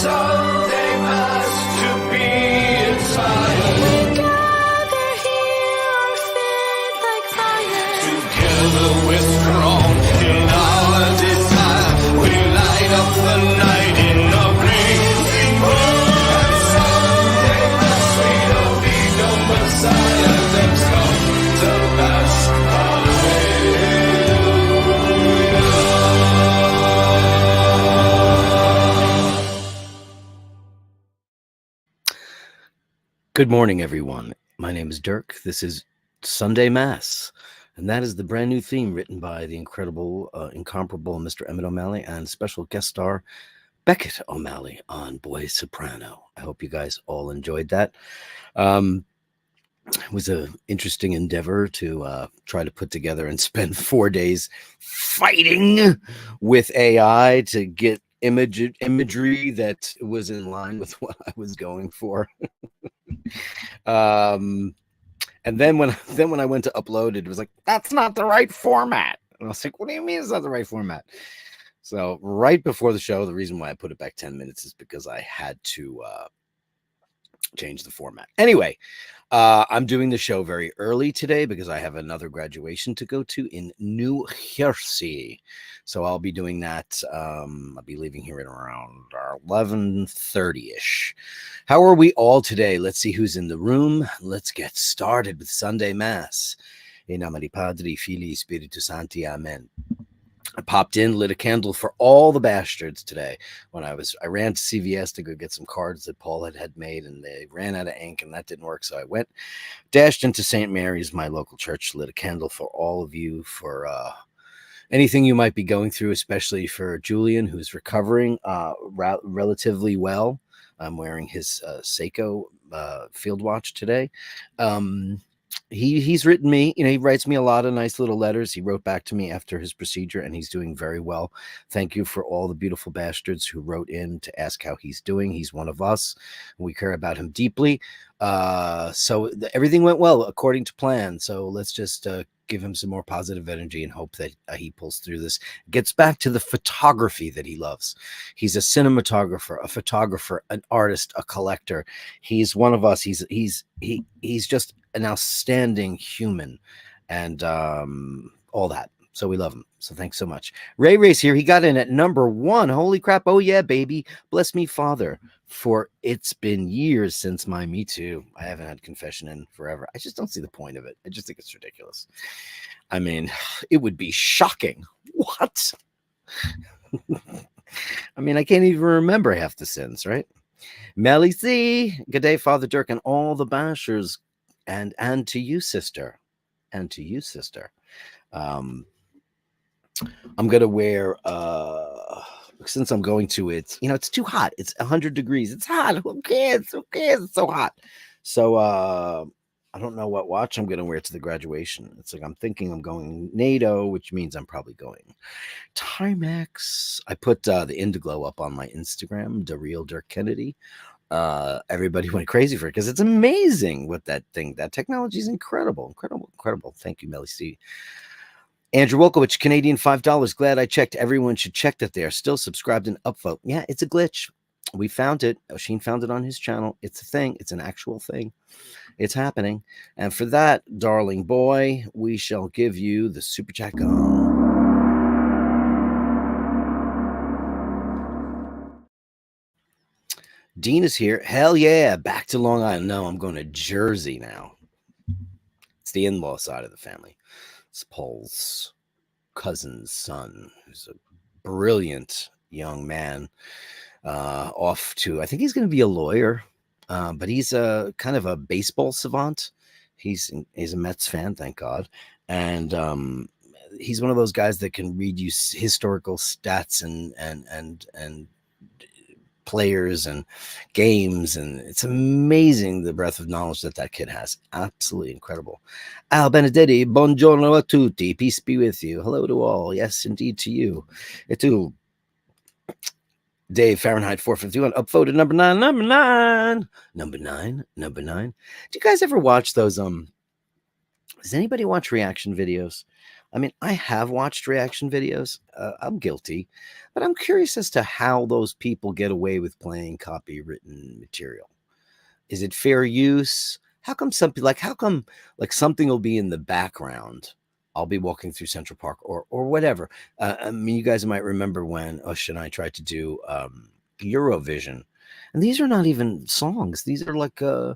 Sunday mass to be inside. We gather here, our faith like fire. Together we're strong in our desire. We light up the night in a blazing world. Sunday mass, we don't need no Messiah. Let's come to bash. Good morning, everyone. My name is Dirk. This is Sunday Mass, and that is the brand new theme written by the incredible, incomparable Mr. Emmett O'Malley and special guest star Beckett O'Malley on Boy Soprano. I hope you guys all enjoyed that. It was an interesting endeavor to try to put together and spend 4 days fighting with AI to get imagery that was in line with what I was going for. And then when I went to upload it, it was like, that's not the right format. And I was like, what do you mean it's not the right format? So right before the show, the reason why I put it back 10 minutes is because I had to change the format. Anyway, I'm doing the show very early today because I have another graduation to go to in New Jersey. So I'll be doing that. I'll be leaving here at around 11:30-ish. How are we all today? Let's see who's in the room. Let's get started with Sunday Mass. In nome di Padre, Filii, Spiritus Sancti, Amen. I popped in, lit a candle for all the bastards today. I ran to CVS to go get some cards that Paul had made, and they ran out of ink, and that didn't work. So I dashed into St. Mary's, my local church, lit a candle for all of you for anything you might be going through, especially for Julian, who's recovering relatively well. I'm wearing his Seiko field watch today. He's written me, he writes me a lot of nice little letters. He wrote back to me after his procedure, and he's doing very well. Thank you for all the beautiful bastards who wrote in to ask how he's doing. He's one of us. We care about him deeply. So everything went well according to plan. So let's just give him some more positive energy and hope that he pulls through this. Gets back to the photography that he loves. He's a cinematographer, a photographer, an artist, a collector. He's one of us. He's just an outstanding human, and all that. So we love him. So thanks so much. Ray's here. He got in at number 1. Holy crap. Oh yeah, baby. Bless me, Father, for it's been years since my Me Too. I haven't had confession in forever. I just don't see the point of it. I just think it's ridiculous. I mean, it would be shocking. What? I mean, I can't even remember half the sins, right? Melly C. Good day, Father Dirk, and all the bashers. And to you, sister. And to you, sister. I'm gonna wear since I'm going to it, it's too hot. It's 100 degrees. It's hot. Who cares? It's so hot. So I don't know what watch I'm gonna wear to the graduation. It's like I'm thinking I'm going NATO, which means I'm probably going Timex. I put the Indiglow up on my Instagram, the real Dirk Kennedy. Everybody went crazy for it because it's amazing what that technology is incredible. Thank you, Melly C. Andrew Wolkowicz, Canadian $5. Glad I checked. Everyone should check that they are still subscribed and upvote. Yeah, it's a glitch. We found it. Oshin found it on his channel. It's a thing. It's an actual thing. It's happening. And for that, darling boy, we shall give you the super chat gong. Dean is here. Hell yeah. Back to Long Island. No, I'm going to Jersey now. It's the in-law side of the family. It's Paul's cousin's son, who's a brilliant young man. Off to, I think he's going to be a lawyer, but he's a kind of a baseball savant. He's a Mets fan, thank God. And he's one of those guys that can read you historical stats and players and games, and it's amazing the breadth of knowledge that kid has. Absolutely incredible. Al Benedetti, buongiorno a tutti, peace be with you. Hello to all. Yes, indeed, to you. Et tu, Dave Fahrenheit 451, upvoted number 9. Do you guys ever watch those does anybody watch reaction videos? I mean, I have watched reaction videos. I'm guilty, but I'm curious as to how those people get away with playing copywritten material. Is it fair use? How come something like how come like something will be in the background? I'll be walking through Central Park or whatever. I mean, you guys might remember when Ush and I tried to do Eurovision, and these are not even songs. These are like they're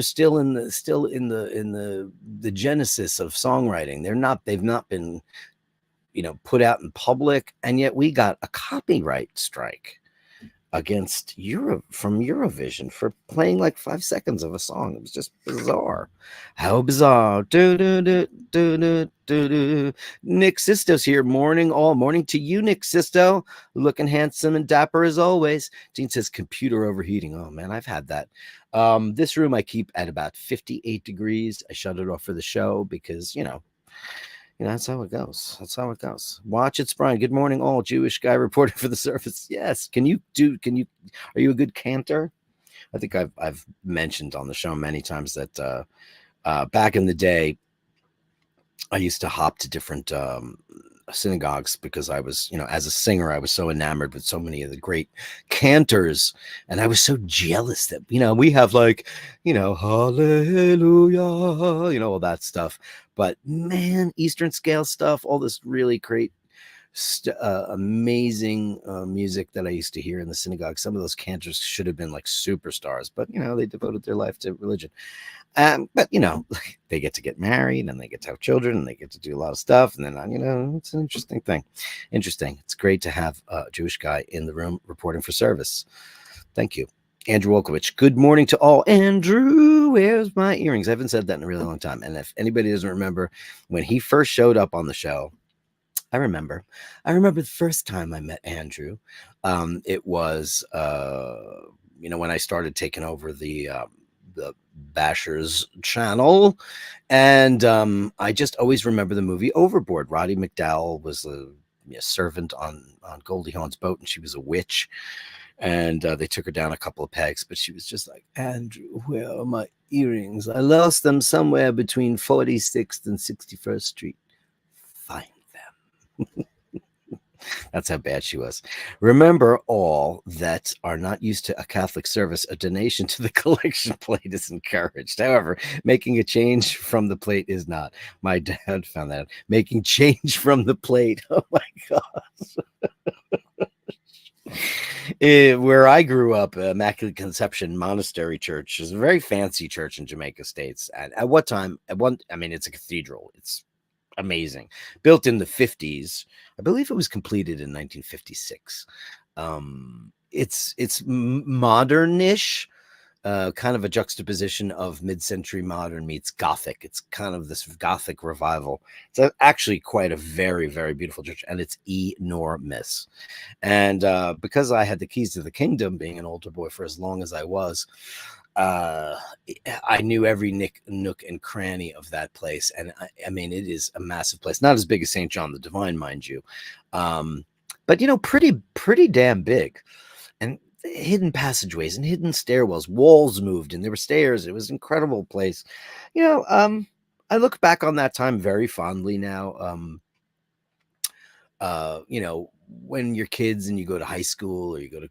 still in the genesis of songwriting. They've not been put out in public, and yet we got a copyright strike against from Eurovision for playing like 5 seconds of a song. It was just bizarre. How bizarre. Do. Nick Sisto's here. Morning, all morning to you, Nick Sisto. Looking handsome and dapper as always. Gene says computer overheating. Oh man, I've had that. This room I keep at about 58 degrees. I shut it off for the show because that's how it goes. That's how it goes. Watch it's Brian. Good morning, all. Jewish guy reporting for the service. Yes. Are you a good cantor? I think I've mentioned on the show many times that back in the day, I used to hop to different synagogues because I was, as a singer, I was so enamored with so many of the great cantors, and I was so jealous that, we have like, hallelujah, all that stuff. But man, Eastern scale stuff, all this really great, amazing music that I used to hear in the synagogue. Some of those cantors should have been like superstars, but they devoted their life to religion. But they get married and they get to have children and they get to do a lot of stuff. And then, it's an interesting thing. Interesting. It's great to have a Jewish guy in the room reporting for service. Thank you. Andrew Wolkowicz. Good morning to all. Andrew, where's my earrings? I haven't said that in a really long time. And if anybody doesn't remember when he first showed up on the show, I remember the first time I met Andrew. It was, when I started taking over the Bashers channel, and I just always remember the movie Overboard. Roddy McDowell was a servant on Goldie Hawn's boat, and she was a witch, and they took her down a couple of pegs, but she was just like, Andrew, where are my earrings? I lost them somewhere between 46th and 61st Street. Find them. That's how bad she was. Remember, all that are not used to a Catholic service, a donation to the collection plate is encouraged. However, making a change from the plate is not. My dad found that out. Making change from the plate. Oh my gosh. Where I grew up, Immaculate Conception Monastery Church is a very fancy church in Jamaica States. And at what time? It's a cathedral. It's amazing. Built in the 50s. I believe it was completed in 1956. It's modernish, kind of a juxtaposition of mid-century modern meets Gothic. It's kind of this Gothic revival. It's actually quite a very, very beautiful church, and it's enormous. And because I had the keys to the kingdom, being an altar boy for as long as I was, I knew every nook and cranny of that place. And it is a massive place, not as big as St. John the Divine, mind you. But pretty damn big, and hidden passageways and hidden stairwells, walls moved and there were stairs. It was an incredible place. I look back on that time very fondly now. When you're kids and you go to high school or you go to,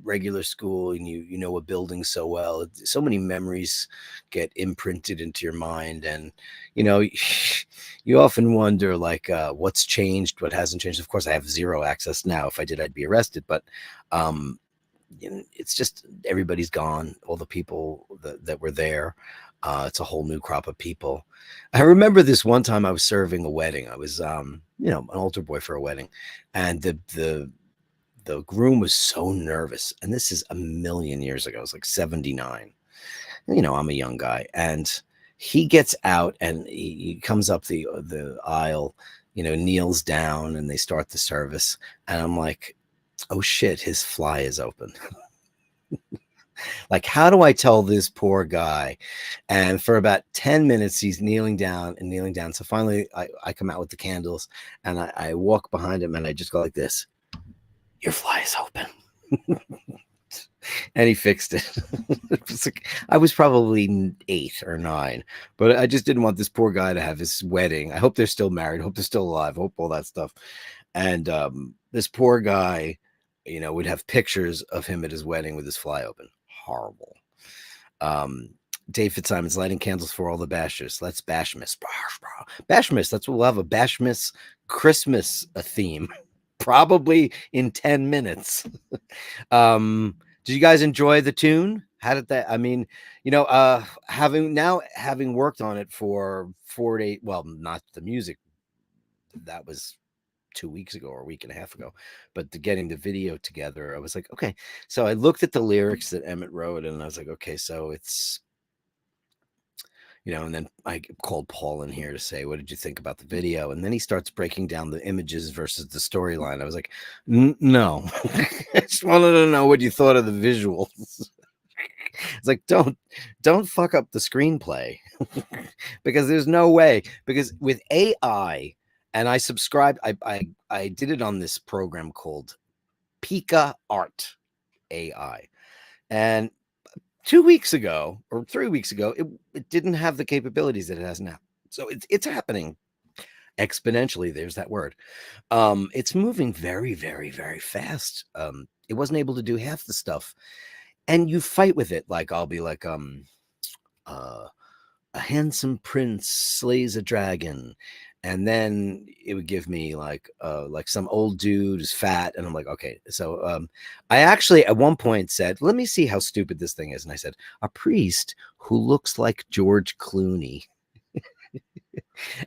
regular school and you know a building so well, so many memories get imprinted into your mind. And, you often wonder what's changed, what hasn't changed. Of course, I have zero access now. If I did, I'd be arrested. But it's just everybody's gone. All the people that were there. It's a whole new crop of people. I remember this one time I was serving a wedding. I was, an altar boy for a wedding, and the groom was so nervous. And this is a million years ago. It was like 79. I'm a young guy, and he gets out and he comes up the aisle, kneels down, and they start the service. And I'm like, oh shit, his fly is open. Like, how do I tell this poor guy? And for about 10 minutes, he's kneeling down. So finally, I come out with the candles, and I walk behind him, and I just go like this. Your fly is open. and he fixed it. It was like, I was probably 8 or 9, but I just didn't want this poor guy to have his wedding. I hope they're still married. I hope they're still alive. I hope all that stuff. And this poor guy, would have pictures of him at his wedding with his fly open. Horrible. Dave Fitzsimon's lighting candles for all the bashers. Let's Bashmas. Bashmas. That's what we'll have, a Bashmas Christmas theme. Probably in 10 minutes. Did you guys enjoy the tune? How did that? I mean, having worked on it for 4 days, well, not the music, that was 2 weeks ago or a week and a half ago, but getting the video together, I was like, okay. So I looked at the lyrics that Emmett wrote, and I was like, okay, so it's, and then I called Paul in here to say, what did you think about the video? And then he starts breaking down the images versus the storyline. I was like, no, I just wanted to know what you thought of the visuals. It's like, don't fuck up the screenplay because there's no way, because with AI, and I subscribed, I did it on this program called Pika Art AI. And 2 weeks ago or 3 weeks ago, it didn't have the capabilities that it has now. So it's happening exponentially. There's that word. It's moving very, very, very fast. It wasn't able to do half the stuff. And you fight with it. Like I'll be like, a handsome prince slays a dragon. And then it would give me like some old dude is fat, and I'm like, okay. So I actually at one point said, let me see how stupid this thing is, and I said, a priest who looks like George Clooney.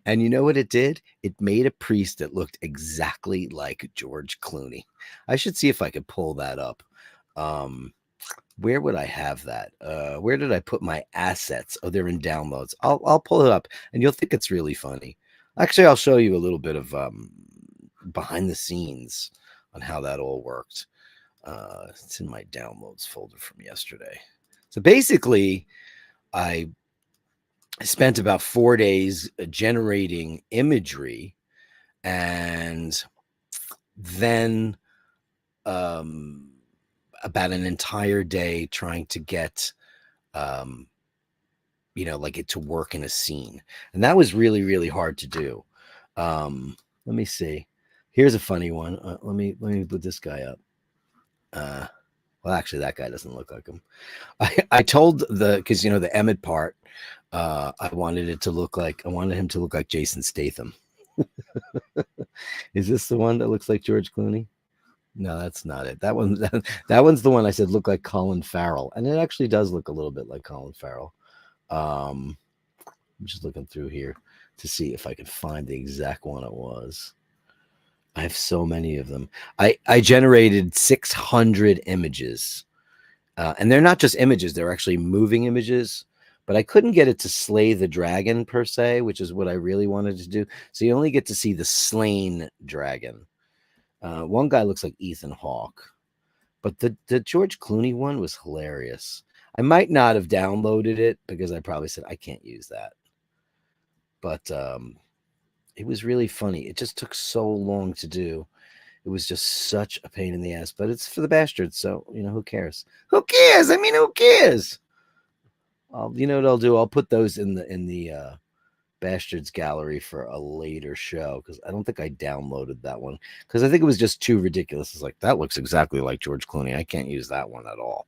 And you know what it did? It made a priest that looked exactly like George Clooney. I should see if I could pull that up. Where would I have that? Where did I put my assets? Oh, they're in downloads. I'll pull it up, and you'll think it's really funny. Actually, I'll show you a little bit of behind the scenes on how that all worked. It's in my downloads folder from yesterday. So basically, I spent about 4 days generating imagery, and then about an entire day trying to get like it to work in a scene. And that was really, really hard to do. Let me see. Here's a funny one. Let me put this guy up. Well, actually, that guy doesn't look like him. I told because the Emmett part, I wanted him to look like Jason Statham. Is this the one that looks like George Clooney? No, that's not it. That one's the one I said looked like Colin Farrell, and it actually does look a little bit like Colin Farrell. I'm just looking through here to see if I can find the exact one it was. I have so many of them. I generated 600 images, and they're not just images; they're actually moving images. But I couldn't get it to slay the dragon per se, which is what I really wanted to do. So you only get to see the slain dragon. One guy looks like Ethan Hawke, but the George Clooney one was hilarious. I might not have downloaded it because I probably said I can't use that. But it was really funny. It just took so long to do. It was just such a pain in the ass. But it's for the bastards, so who cares? Who cares? I mean, who cares? You know what I'll do? I'll put those in the Bastards gallery for a later show, because I don't think I downloaded that one because I think it was just too ridiculous. It's like, that looks exactly like George Clooney. I can't use that one at all.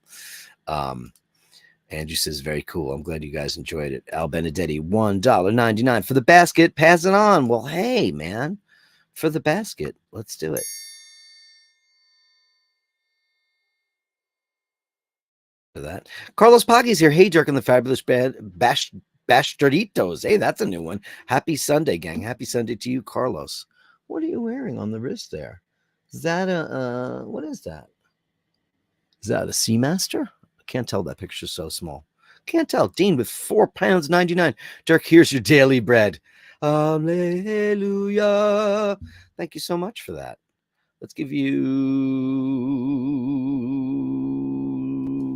Andrew says, very cool. I'm glad you guys enjoyed it. Al Benedetti, $1.99 for the basket. Pass it on. Well, hey, man, for the basket, let's do it. For that, Carlos Paggi's here. Hey, Dirk and the Fabulous Bastarditos. Hey, that's a new one. Happy Sunday, gang. Happy Sunday to you, Carlos. What are you wearing on the wrist there? Is that what is that? Is that a Seamaster? I can't tell. That picture's so small. Can't tell. Dean with £4.99. Dirk, here's your daily bread. Hallelujah. Thank you so much for that. Let's give you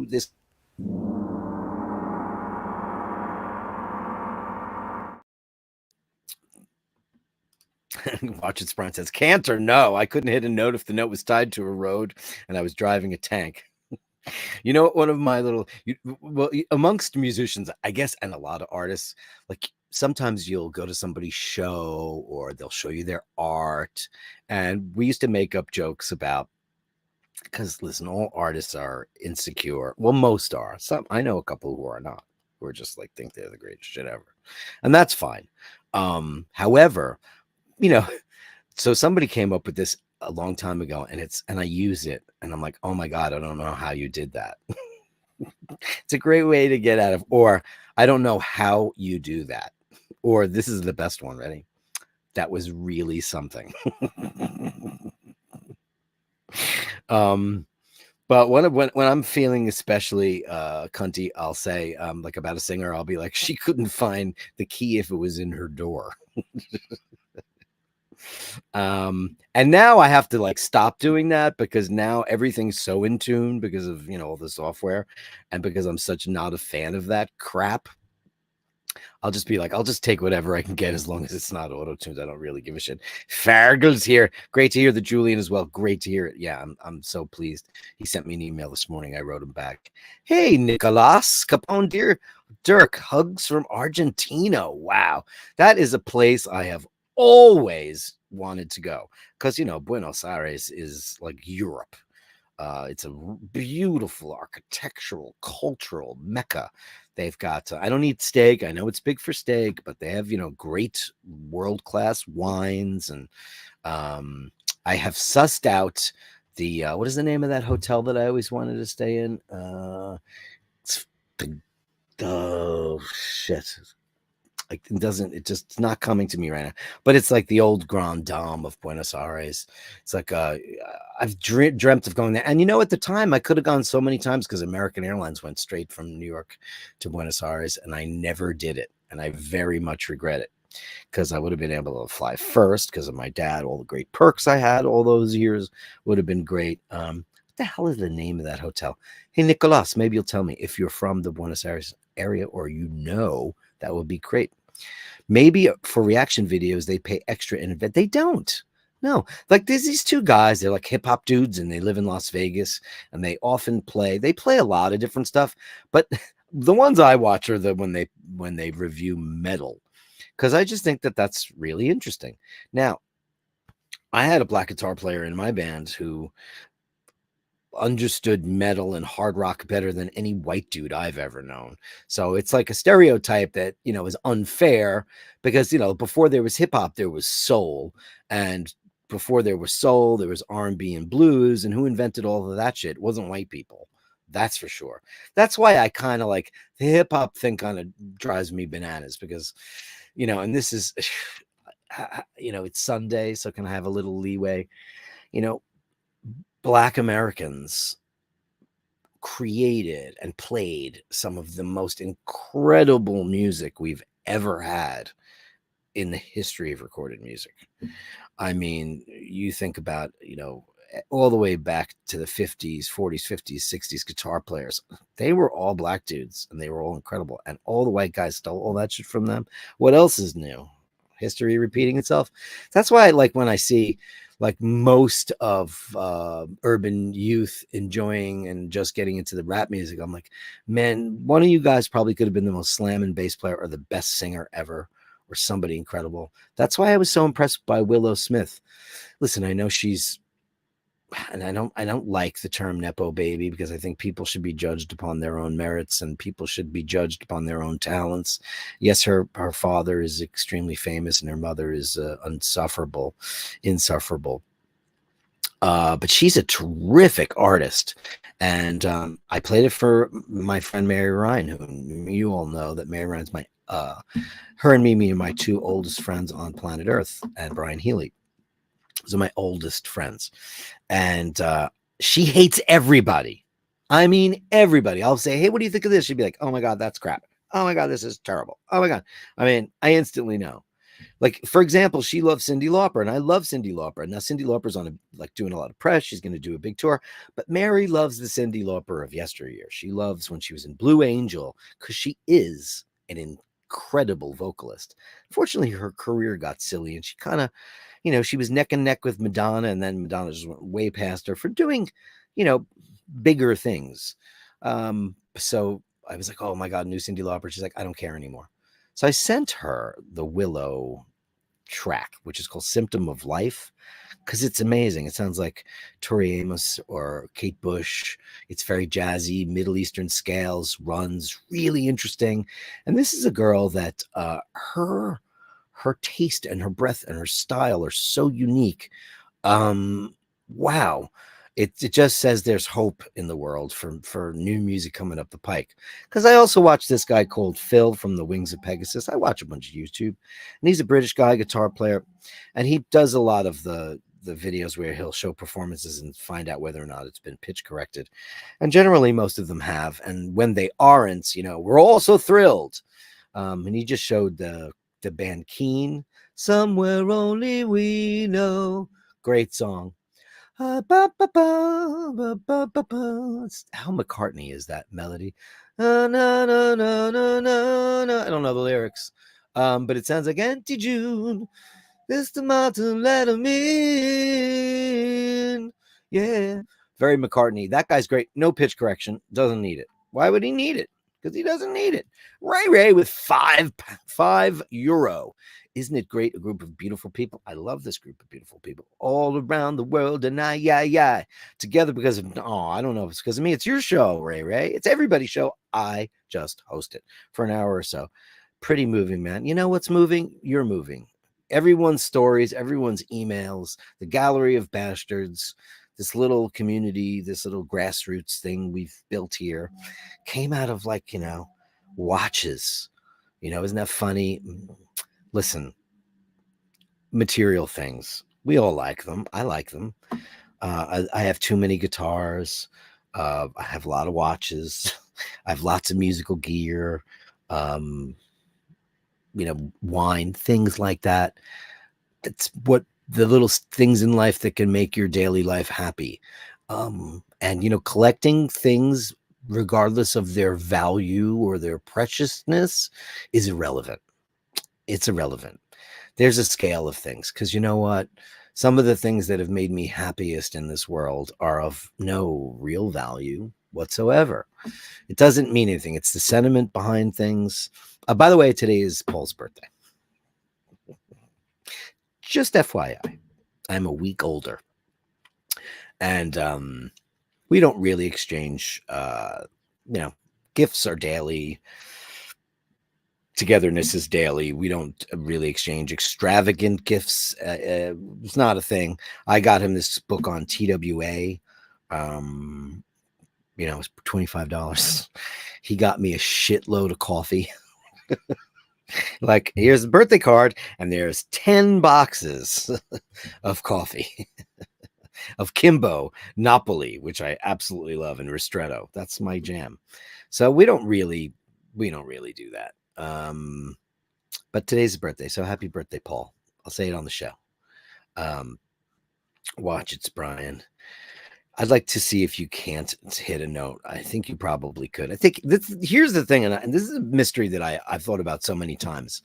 this. Watch it. Sprint says, can't or no. I couldn't hit a note if the note was tied to a road and I was driving a tank. You know, one of my little, amongst musicians, I guess, and a lot of artists, like sometimes you'll go to somebody's show or they'll show you their art. And we used to make up jokes about, because listen, all artists are insecure. Well, most are. Some, I know a couple who are not, who are just like think they're the greatest shit ever. And that's fine. However, you know, so somebody came up with this a long time ago and I use it and I'm like, oh my God, I don't know how you did that. It's a great way to get out of, or I don't know how you do that. Or this is the best one. Ready? That was really something. But when I'm feeling especially cunty, I'll say like about a singer, I'll be like, she couldn't find the key if it was in her door. And now I have to like stop doing that because now everything's so in tune because of, you know, all the software, and because I'm such not a fan of that crap. I'll just be like, I'll just take whatever I can get as long as it's not auto-tuned. I don't really give a shit. Fargel's here. Great to hear the Julian as well. Great to hear it. Yeah, I'm so pleased. He sent me an email this morning. I wrote him back. Hey, Nicolas Capone, dear Dirk, hugs from Argentina. Wow. That is a place I have always wanted to go because, you know, Buenos Aires is like Europe. It's a beautiful architectural, cultural mecca. They've got, I don't eat steak. I know it's big for steak, but they have, you know, great world-class wines. And I have sussed out the, what is the name of that hotel that I always wanted to stay in? It's oh, shit. Like it's not coming to me right now, but it's like the old Grand Dame of Buenos Aires. It's like I've dreamt of going there, and you know, at the time I could have gone so many times because American Airlines went straight from New York to Buenos Aires, and I never did it, and I very much regret it because I would have been able to fly first because of my dad. All the great perks I had all those years would have been great. What the hell is the name of that hotel? Hey, Nicolas, maybe you'll tell me if you're from the Buenos Aires area or you know. That would be great. Maybe for reaction videos, they pay extra in advance. They don't. No, like there's these two guys, they're like hip hop dudes and they live in Las Vegas and they often they play a lot of different stuff. But the ones I watch are the when they review metal, because I just think that that's really interesting. Now, I had a black guitar player in my band who understood metal and hard rock better than any white dude I've ever known. So it's like a stereotype that, you know, is unfair because, you know, before there was hip hop, there was soul, and before there was soul, there was R&B and blues, and who invented all of that shit? It wasn't white people. That's for sure. That's why I kind of like the hip hop thing kind of drives me bananas because, you know, and this is, you know, it's Sunday, so can I have a little leeway? You know, Black Americans created and played some of the most incredible music we've ever had in the history of recorded music. I mean, you think about, you know, all the way back to the 50s, 40s, 50s, 60s guitar players. They were all black dudes and they were all incredible. And all the white guys stole all that shit from them. What else is new? History repeating itself. That's why I like when I see like most of urban youth enjoying and just getting into the rap music. I'm like, man, one of you guys probably could have been the most slamming bass player or the best singer ever or somebody incredible. That's why I was so impressed by Willow Smith. Listen, I know she's, and I don't like the term Nepo baby because I think people should be judged upon their own merits and people should be judged upon their own talents. Yes, her father is extremely famous and her mother is insufferable. But she's a terrific artist. And I played it for my friend Mary Ryan, who you all know that Mary Ryan's my, her and Mimi are my two oldest friends on planet Earth, and Brian Healy. Those are my oldest friends. And she hates everybody. I mean, everybody. I'll say, hey, what do you think of this? She'd be like, oh my God, that's crap. Oh my God, this is terrible. Oh my God. I mean, I instantly know. Like, for example, she loves Cyndi Lauper, and I love Cyndi Lauper. Now, Cyndi Lauper's on doing a lot of press. She's going to do a big tour. But Mary loves the Cyndi Lauper of yesteryear. She loves when she was in Blue Angel because she is an incredible vocalist. Fortunately, her career got silly, and she kind of, you know, she was neck and neck with Madonna, and then Madonna just went way past her for doing, you know, bigger things. So I was like, oh my God, new Cyndi Lauper. She's like, I don't care anymore. So I sent her the Willow track, which is called Symptom of Life, because it's amazing. It sounds like Tori Amos or Kate Bush. It's very jazzy, Middle Eastern scales, runs, really interesting. And this is a girl that her taste and her breath and her style are so unique. Wow. It just says there's hope in the world for new music coming up the pike. Because I also watch this guy called Phil from the Wings of Pegasus. I watch a bunch of YouTube, and he's a British guy, guitar player, and he does a lot of the videos where he'll show performances and find out whether or not it's been pitch corrected. And generally, most of them have. And when they aren't, we're all so thrilled. And he just showed the band Keen, Somewhere Only We Know. Great song. How McCartney is that melody? I don't know the lyrics, but it sounds like Auntie June. This tomato let him in. Yeah, very McCartney. That guy's great. No pitch correction. Doesn't need it. Why would he need it? Because he doesn't need it. Ray Ray with €5. Isn't it great? A group of beautiful people. I love this group of beautiful people all around the world. And together because of, I don't know if it's because of me. It's your show, Ray Ray. It's everybody's show. I just host it for an hour or so. Pretty moving, man. You know what's moving? You're moving. Everyone's stories, everyone's emails, the Gallery of Bastards, this little community, this little grassroots thing we've built here came out of watches. Isn't that funny? Listen, material things. We all like them. I like them. I have too many guitars. I have a lot of watches. I have lots of musical gear. Wine, things like that. That's what the little things in life that can make your daily life happy. And collecting things, regardless of their value or their preciousness, is irrelevant. It's irrelevant. There's a scale of things, because you know what? Some of the things that have made me happiest in this world are of no real value whatsoever. It doesn't mean anything. It's the sentiment behind things. By the way, today is Paul's birthday. Just FYI, I'm a week older. And we don't really exchange, gifts are daily. Togetherness is daily. We don't really exchange extravagant gifts. It's not a thing. I got him this book on TWA. It was $25. He got me a shitload of coffee. Like, here's the birthday card, and there's 10 boxes of coffee. Of Kimbo, Napoli, which I absolutely love, and Ristretto. That's my jam. So we don't really do that. But today's his birthday, so happy birthday, Paul. I'll say it on the show. Watch, it's Brian. I'd like to see if you can't hit a note. I think you probably could. I think here's the thing, and this is a mystery that I've thought about so many times.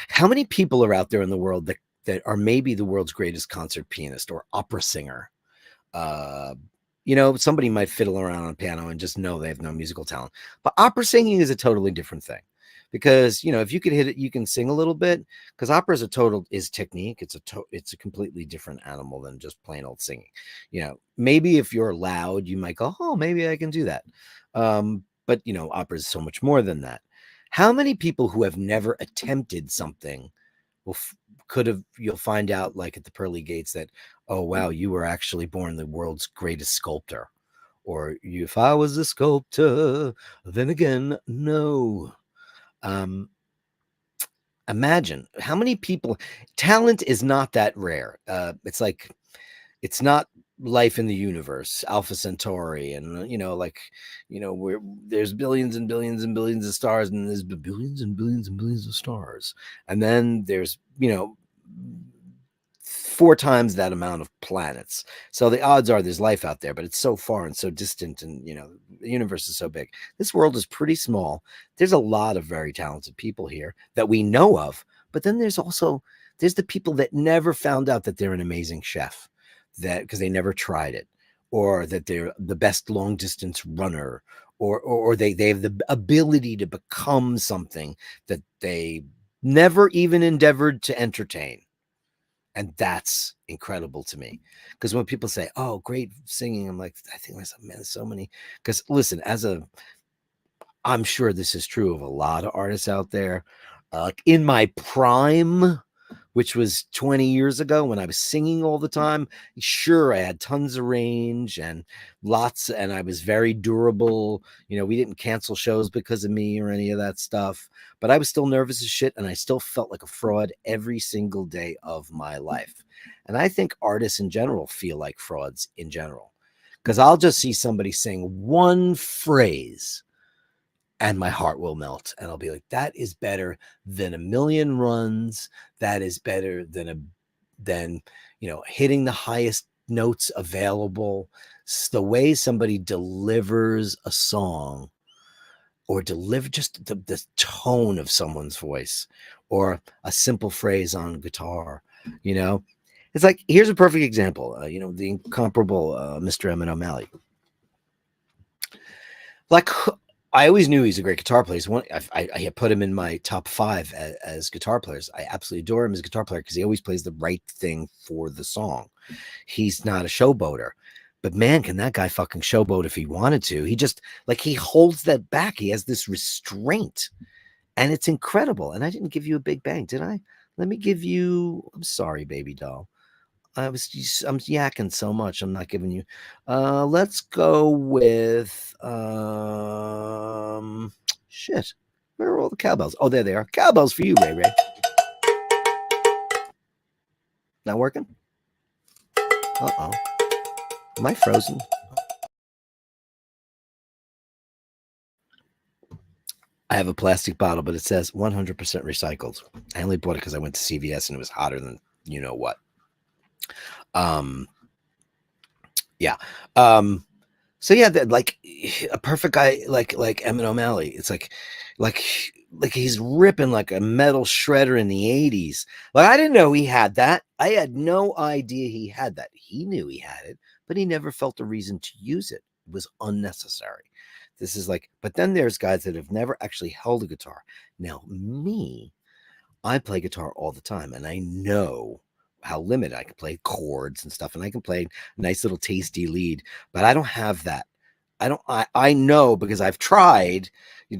How many people are out there in the world that are maybe the world's greatest concert pianist or opera singer? Somebody might fiddle around on piano and just know they have no musical talent. But opera singing is a totally different thing. Because, if you could hit it, you can sing a little bit. Because opera is technique. It's a completely different animal than just plain old singing. Maybe if you're loud, you might go, oh, maybe I can do that. But, opera is so much more than that. How many people who have never attempted something you'll find out, like at the pearly gates, that, oh, wow, you were actually born the world's greatest sculptor. Or if I was a sculptor, then again, no. Imagine how many people. Talent is not that rare. It's not life in the universe, Alpha Centauri, and where there's billions and billions and billions of stars, and there's billions and billions and billions of stars, and then there's 4 times that amount of planets. So the odds are there's life out there, but it's so far and so distant, and the universe is so big. This world is pretty small. There's a lot of very talented people here that we know of, but then there's the people that never found out that they're an amazing chef, that because they never tried it, or that they're the best long distance runner, or they have the ability to become something that they never even endeavored to entertain. And that's incredible to me. Because when people say, oh, great singing, I'm like, I think myself, man, there's so many. Because listen, I'm sure this is true of a lot of artists out there. In my prime, which was 20 years ago when I was singing all the time, sure, I had tons of range and I was very durable. We didn't cancel shows because of me or any of that stuff, but I was still nervous as shit, and I still felt like a fraud every single day of my life. And I think artists in general feel like frauds in general, because I'll just see somebody sing one phrase and my heart will melt, and I'll be like, that is better than a million runs. That is better than hitting the highest notes available. It's the way somebody delivers a song, or deliver just the tone of someone's voice, or a simple phrase on guitar. It's like, here's a perfect example. The incomparable Mr. Emin O'Malley. Like, I always knew he's a great guitar player. I had put him in my top 5 as guitar players. I absolutely adore him as a guitar player because he always plays the right thing for the song. He's not a showboater, but man, can that guy fucking showboat if he wanted to. He just, like, he holds that back. He has this restraint, and it's incredible. And I didn't give you a big bang, did I? Let me give you, I'm sorry, baby doll. I'm yakking so much. I'm not giving you. Let's go with shit. Where are all the cowbells? Oh, there they are. Cowbells for you, Ray Ray. Not working? Uh-oh. Am I frozen? I have a plastic bottle, but it says 100% recycled. I only bought it because I went to CVS and it was hotter than you know what. Yeah. So yeah, like a perfect guy like Emin O'Malley. It's like he's ripping like a metal shredder in the 80s. Like, I didn't know he had that. I had no idea he had that. He knew he had it, but he never felt a reason to use it. It was unnecessary. This is like, but then there's guys that have never actually held a guitar. Now, me, I play guitar all the time, and I know how limited I can play chords and stuff, and I can play a nice little tasty lead, but I don't have that. I know, because I've tried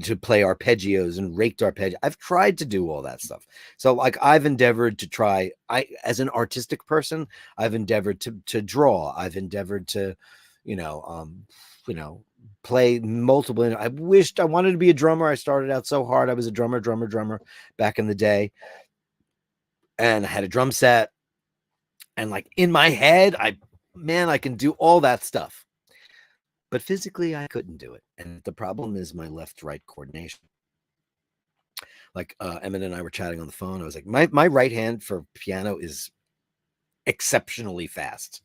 to play arpeggios and raked arpeggios. I've tried to do all that stuff. So like, I've endeavored to try, as an artistic person, I've endeavored to draw. I've endeavored to, play multiple. I wanted to be a drummer. I started out so hard. I was a drummer back in the day, and I had a drum set, and like, in my head, I can do all that stuff, but physically I couldn't do it. And the problem is my left-right coordination. Like, Emmett and I were chatting on the phone. I was like, my right hand for piano is exceptionally fast,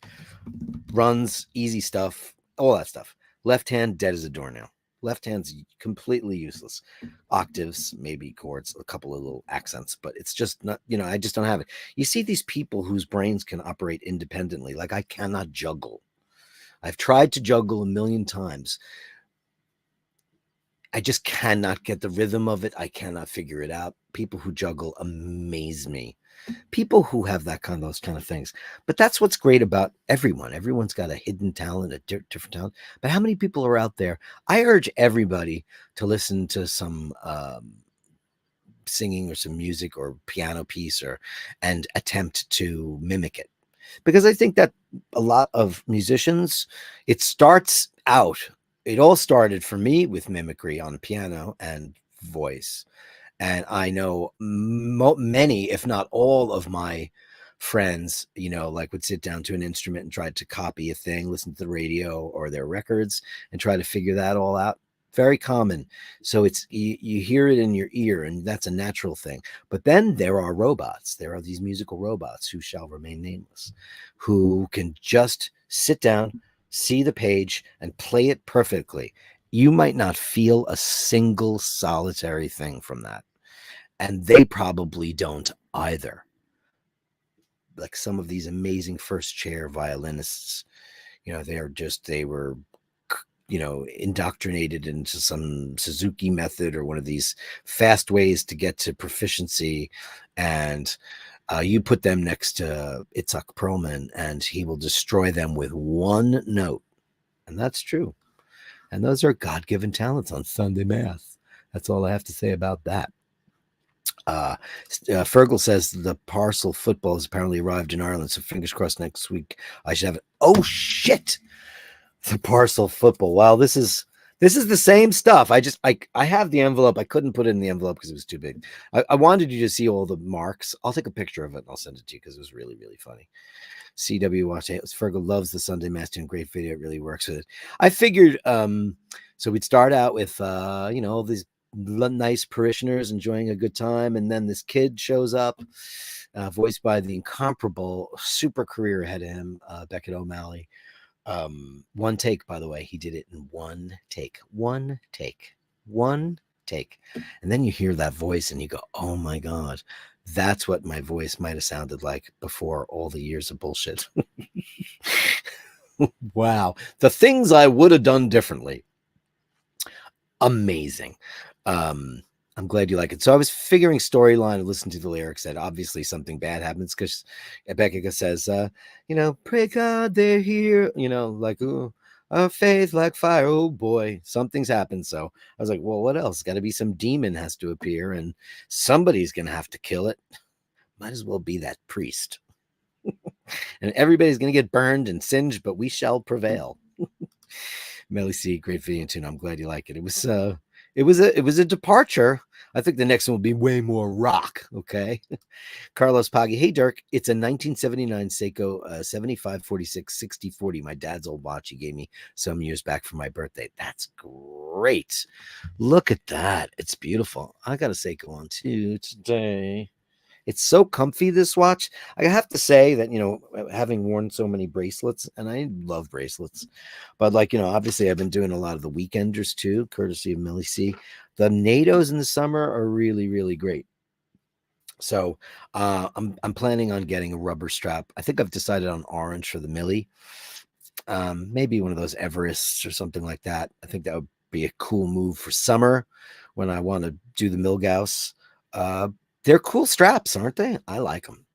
runs easy stuff, all that stuff. Left hand, dead as a doornail. Left hand's completely useless. Octaves, maybe chords, a couple of little accents, but it's just not, I just don't have it. You see these people whose brains can operate independently. Like, I cannot juggle. I've tried to juggle a million times. I just cannot get the rhythm of it. I cannot figure it out. People who juggle amaze me. People who have those kind of things. But that's what's great about everyone. Everyone's got a hidden talent, a different talent. But how many people are out there? I urge everybody to listen to some singing or some music or piano piece, and attempt to mimic it. Because I think that a lot of musicians, it all started for me with mimicry on piano and voice. And I know many, if not all, of my friends, like, would sit down to an instrument and try to copy a thing, listen to the radio or their records, and try to figure that all out. Very common. So it's, you hear it in your ear, and that's a natural thing. But then there are robots. There are these musical robots who shall remain nameless, who can just sit down, see the page, and play it perfectly. You might not feel a single solitary thing from that. And they probably don't either. Like some of these amazing first chair violinists, they were indoctrinated into some Suzuki method or one of these fast ways to get to proficiency, and you put them next to Itzhak Perlman and he will destroy them with one note. And that's true. And those are God-given talents on Sunday Mass. That's all I have to say about that. Fergal says the parcel football has apparently arrived in Ireland, so fingers crossed next week I should have it. Oh shit! The parcel football. Wow, this is the same stuff. I have the envelope. I couldn't put it in the envelope because it was too big. I wanted you to see all the marks. I'll take a picture of it and I'll send it to you because it was really, really funny. CW watch it. Fergal loves the Sunday Mass, doing great video. It really works with it. I figured so we'd start out with all these nice parishioners enjoying a good time, and then this kid shows up, voiced by the incomparable, super career ahead of him, Beckett O'Malley. One take, by the way, he did it in one take, and then you hear that voice and you go, oh my god, that's what my voice might have sounded like before all the years of bullshit. Wow, the things I would have done differently. Amazing. I'm glad you like it. So I was figuring storyline and listened to the lyrics that obviously something bad happens because Becca says, pray God they're here, like, ooh, our faith like fire. Oh boy, something's happened. So I was like, well, what else? Got to be some demon has to appear and somebody's going to have to kill it. Might as well be that priest. And everybody's going to get burned and singed, but we shall prevail. Melly C, great video tune. I'm glad you like it. It was a departure. I think the next one will be way more rock. Okay. Carlos Paggi. Hey, Dirk. It's a 1979 Seiko 7546 6040. My dad's old watch he gave me some years back for my birthday. That's great. Look at that. It's beautiful. I got a Seiko on too today. It's so comfy, this watch. I have to say that, having worn so many bracelets, and I love bracelets, but obviously I've been doing a lot of the weekenders too, courtesy of Millie C. The NATOs in the summer are really, really great. So I'm planning on getting a rubber strap. I think I've decided on orange for the Millie. Maybe one of those Everests or something like that. I think that would be a cool move for summer when I want to do the Milgauss. They're cool straps, aren't they? I like them.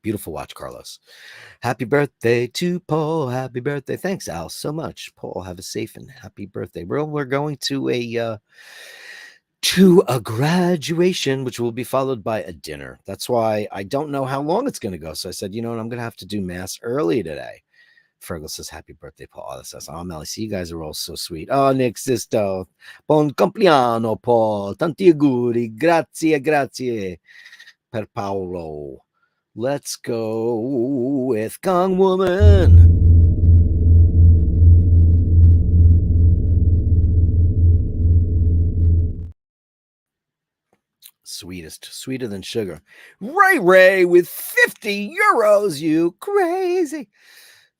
Beautiful watch, Carlos. Happy birthday to Paul. Happy birthday. Thanks, Al, so much. Paul, have a safe and happy birthday. We're going to a graduation, which will be followed by a dinner. That's why I don't know how long it's going to go. So I said, I'm going to have to do mass early today. Fergal says, happy birthday, Paul. That says, oh, Melly, see, you guys are all so sweet. Oh, Nick, sister. Buon compleanno, Paul. Tanti auguri. Grazie per Paolo. Let's go with Gong Woman. Sweeter than sugar. Ray with 50 euros, you crazy.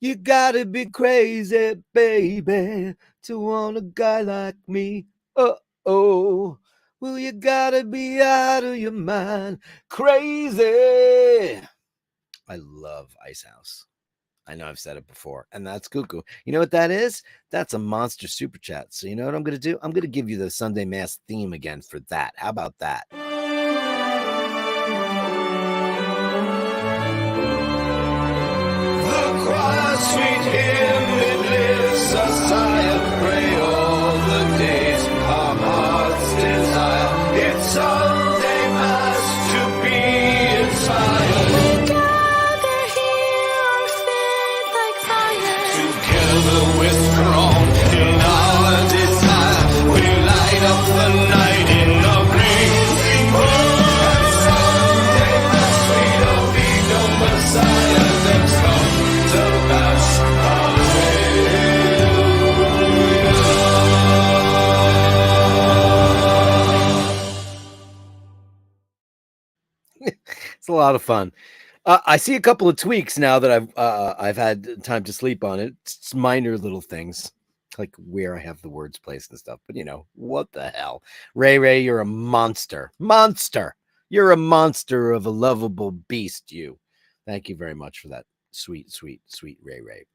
You gotta be crazy, baby, to want a guy like me. Oh, well, you gotta be out of your mind, crazy. I love Ice House. I know I've said it before, and that's cuckoo. You know what that is? That's a monster super chat. So you know what I'm going to do? I'm going to give you the Sunday Mass theme again for that. How about that? Sweet hymn, it lifts a sigh of pray all the days our hearts desire. It's Sunday Mass to be inspired. We gather here, our faith like fire. Together we're strong in our desire. We light up the night in a blazing world. And Sunday Mass, sweet Amigo Messiah, let's come to bash. It's a lot of fun. I see a couple of tweaks now that I've had time to sleep on it. It's minor little things, like where I have the words placed and stuff. But what the hell, Ray, you're a monster. You're a monster of a lovable beast. You. Thank you very much for that, sweet Ray.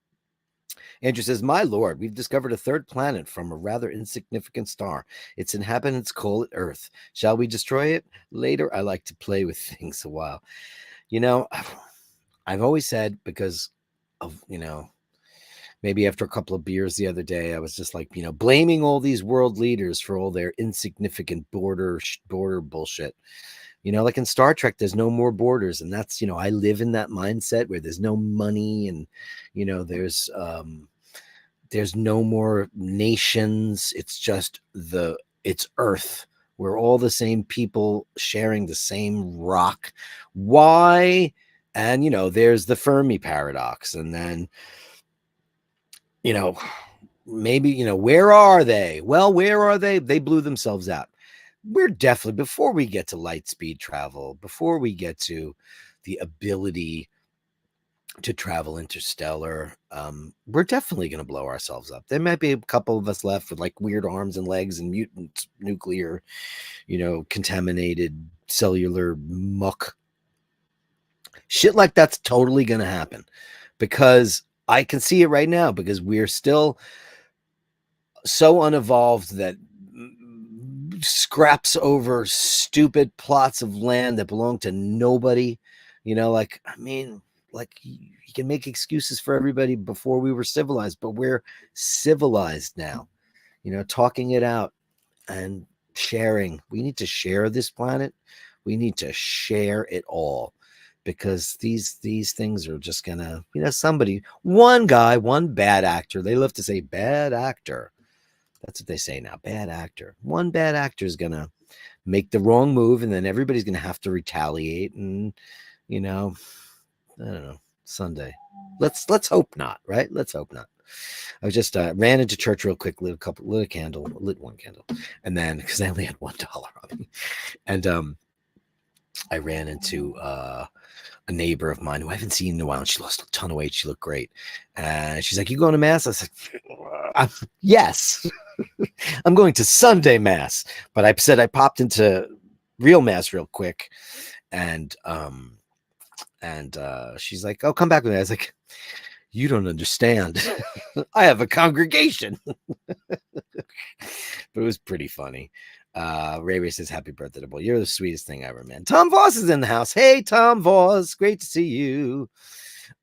Andrew says, "My lord, we've discovered a third planet from a rather insignificant star. Its inhabitants call it Earth. Shall we destroy it? Later, I like to play with things a while." You know, I've always said, because of, maybe after a couple of beers the other day, I was just like, blaming all these world leaders for all their insignificant border bullshit. Like in Star Trek, there's no more borders, and that's, I live in that mindset where there's no money, and there's no more nations. It's just it's Earth. We're all the same people sharing the same rock. Why? And there's the Fermi paradox, and then maybe where are they? Well, where are they? They blew themselves out. We're definitely, before we get to light speed travel, before we get to the ability to travel interstellar, we're definitely going to blow ourselves up. There might be a couple of us left with like weird arms and legs and mutant nuclear, contaminated cellular muck. Shit like that's totally going to happen, because I can see it right now, because we're still so unevolved that scraps over stupid plots of land that belong to nobody. Like, you can make excuses for everybody before we were civilized, but we're civilized now. Talking it out and sharing. We need to share this planet. We need to share it all, because these things are just gonna, one guy, one bad actor. They love to say bad actor. That's what they say now, bad actor. One bad actor is gonna make the wrong move, and then everybody's gonna have to retaliate. And I don't know, Sunday. Let's hope not, right? Let's hope not. I just ran into church real quick, lit one candle, and then, because I only had $1 on me, and I ran into a neighbor of mine who I haven't seen in a while, and she lost a ton of weight. She looked great, and she's like, "You going to mass?" I said, "Yes, I'm going to Sunday mass," but I said I popped into real mass real quick, and she's like, "Oh, come back with me." I was like, "You don't understand. I have a congregation." But it was pretty funny. Ray says, "Happy birthday to boy. You're the sweetest thing ever, man." Tom Voss is in the house. Hey, Tom Voss. Great to see you.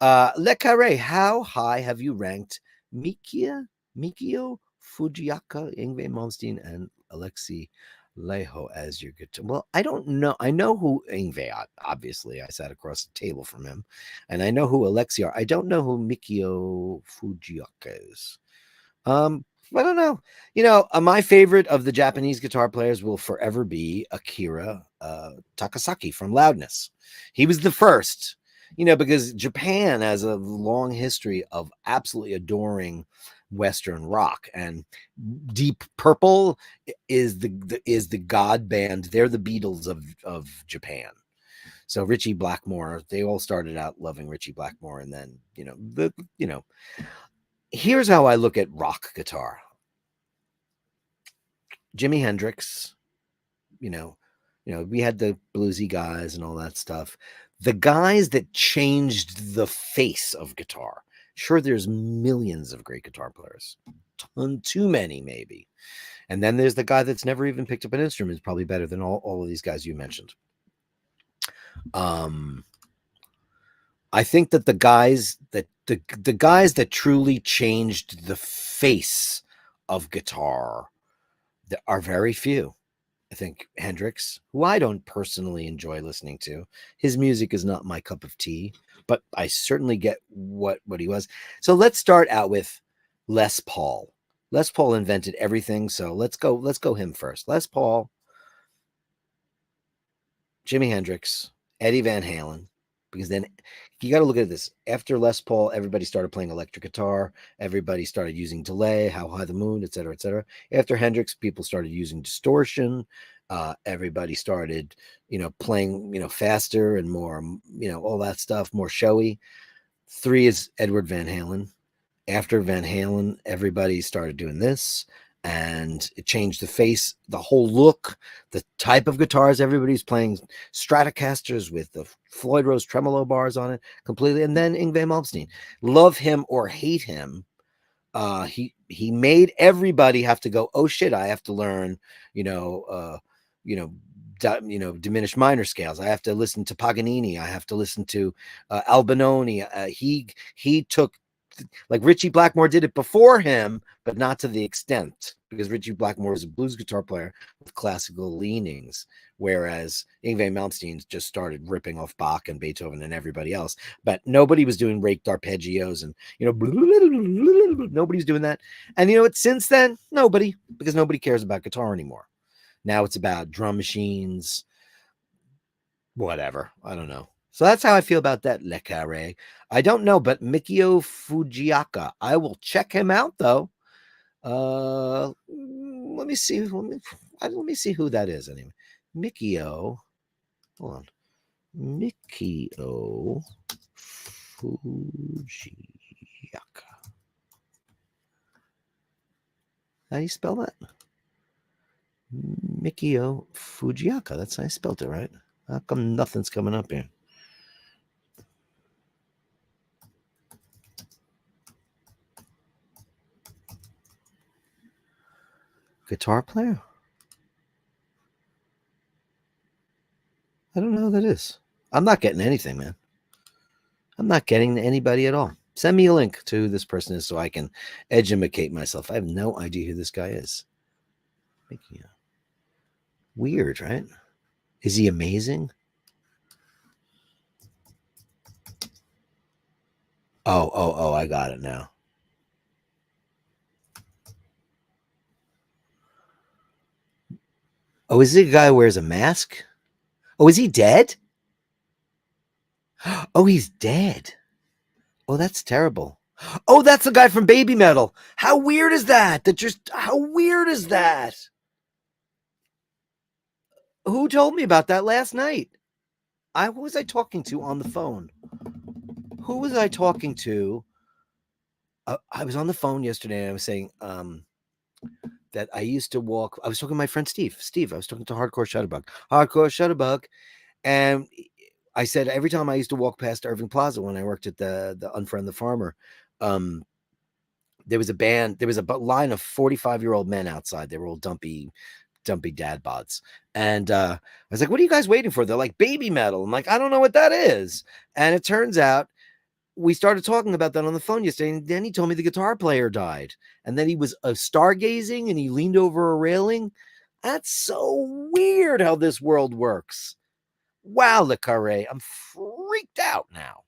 Le Carre, how high have you ranked Mikio, Fujioka, Yngwie Malmsteen, and Alexei Leho as your guitar? Well, I don't know. I know who Yngwie, obviously. I sat across the table from him. And I know who Alexei are. I don't know who Mikio Fujioka is. I don't know. My favorite of the Japanese guitar players will forever be Akira Takasaki from Loudness. He was the first, because Japan has a long history of absolutely adoring Western rock, and Deep Purple is the god band. They're the Beatles of Japan. So Ritchie Blackmore, they all started out loving Ritchie Blackmore, and then here's how I look at rock guitar. Jimi Hendrix, we had the bluesy guys and all that stuff. The guys that changed the face of guitar. Sure, there's millions of great guitar players. Too many, maybe. And then there's the guy that's never even picked up an instrument, is probably better than all of these guys you mentioned. I think that the guys that truly changed the face of guitar are very few. I think Hendrix, who I don't personally enjoy listening to, his music is not my cup of tea, but I certainly get what he was. So let's start out with Les Paul. Les Paul invented everything, so let's go him first. Les Paul, Jimi Hendrix, Eddie Van Halen, because then you got to look at this. After Les Paul, everybody started playing electric guitar. Everybody started using delay, How High the Moon, et cetera, et cetera. After Hendrix, people started using distortion. Everybody started, playing, faster and more, all that stuff, more showy. 3 is Edward Van Halen. After Van Halen, everybody started doing this, and it changed the face, the whole look, the type of guitars. Everybody's playing Stratocasters with the Floyd Rose tremolo bars on it completely. And then Yngwie Malmsteen, love him or hate him, He made everybody have to go, oh shit, I have to learn, you know, you know, diminished minor scales. I have to listen to Paganini. I have to listen to Albinoni. He took, like, Richie Blackmore did it before him, but not to the extent, because Richie Blackmore is a blues guitar player with classical leanings, whereas Yngwie Malmsteen just started ripping off Bach and Beethoven and everybody else. But nobody was doing raked arpeggios and, nobody's doing that. And you know what? Since then, nobody, because nobody cares about guitar anymore. Now it's about drum machines, whatever. I don't know. So that's how I feel about that Le Carré. I don't know, but Mikio Fujioka. I will check him out though. Let me see. Let me see who that is anyway. Mikio. Hold on. Mikio Fujioka. How do you spell that? Mikio Fujioka. That's how I spelled it, right? How come nothing's coming up here? Guitar player? I don't know who that is. I'm not getting anything, man. I'm not getting anybody at all. Send me a link to who this person is so I can educate myself. I have no idea who this guy is. Weird, right? Is he amazing? Oh, I got it now. Oh, is it a guy who wears a mask? Oh, is he dead? Oh, he's dead. Oh, that's terrible. Oh, that's the guy from Baby Metal. How weird is that? How weird is that? Who told me about that last night? Who was I talking to on the phone? Who was I talking to? I was on the phone yesterday and I was saying that I used to walk. I was talking to my friend Steve. I was talking to Hardcore Shutterbug. And I said every time I used to walk past Irving Plaza when I worked at the Unfriend the Farmer, there was a line of 45-year-old men outside. They were all dumpy dad bods. And I was like, what are you guys waiting for? They're like, Baby Metal. I'm like, I don't know what that is. And it turns out we started talking about that on the phone yesterday. And then he told me the guitar player died. And then he was stargazing and he leaned over a railing. That's so weird how this world works. Wow, Le Carré. I'm freaked out now.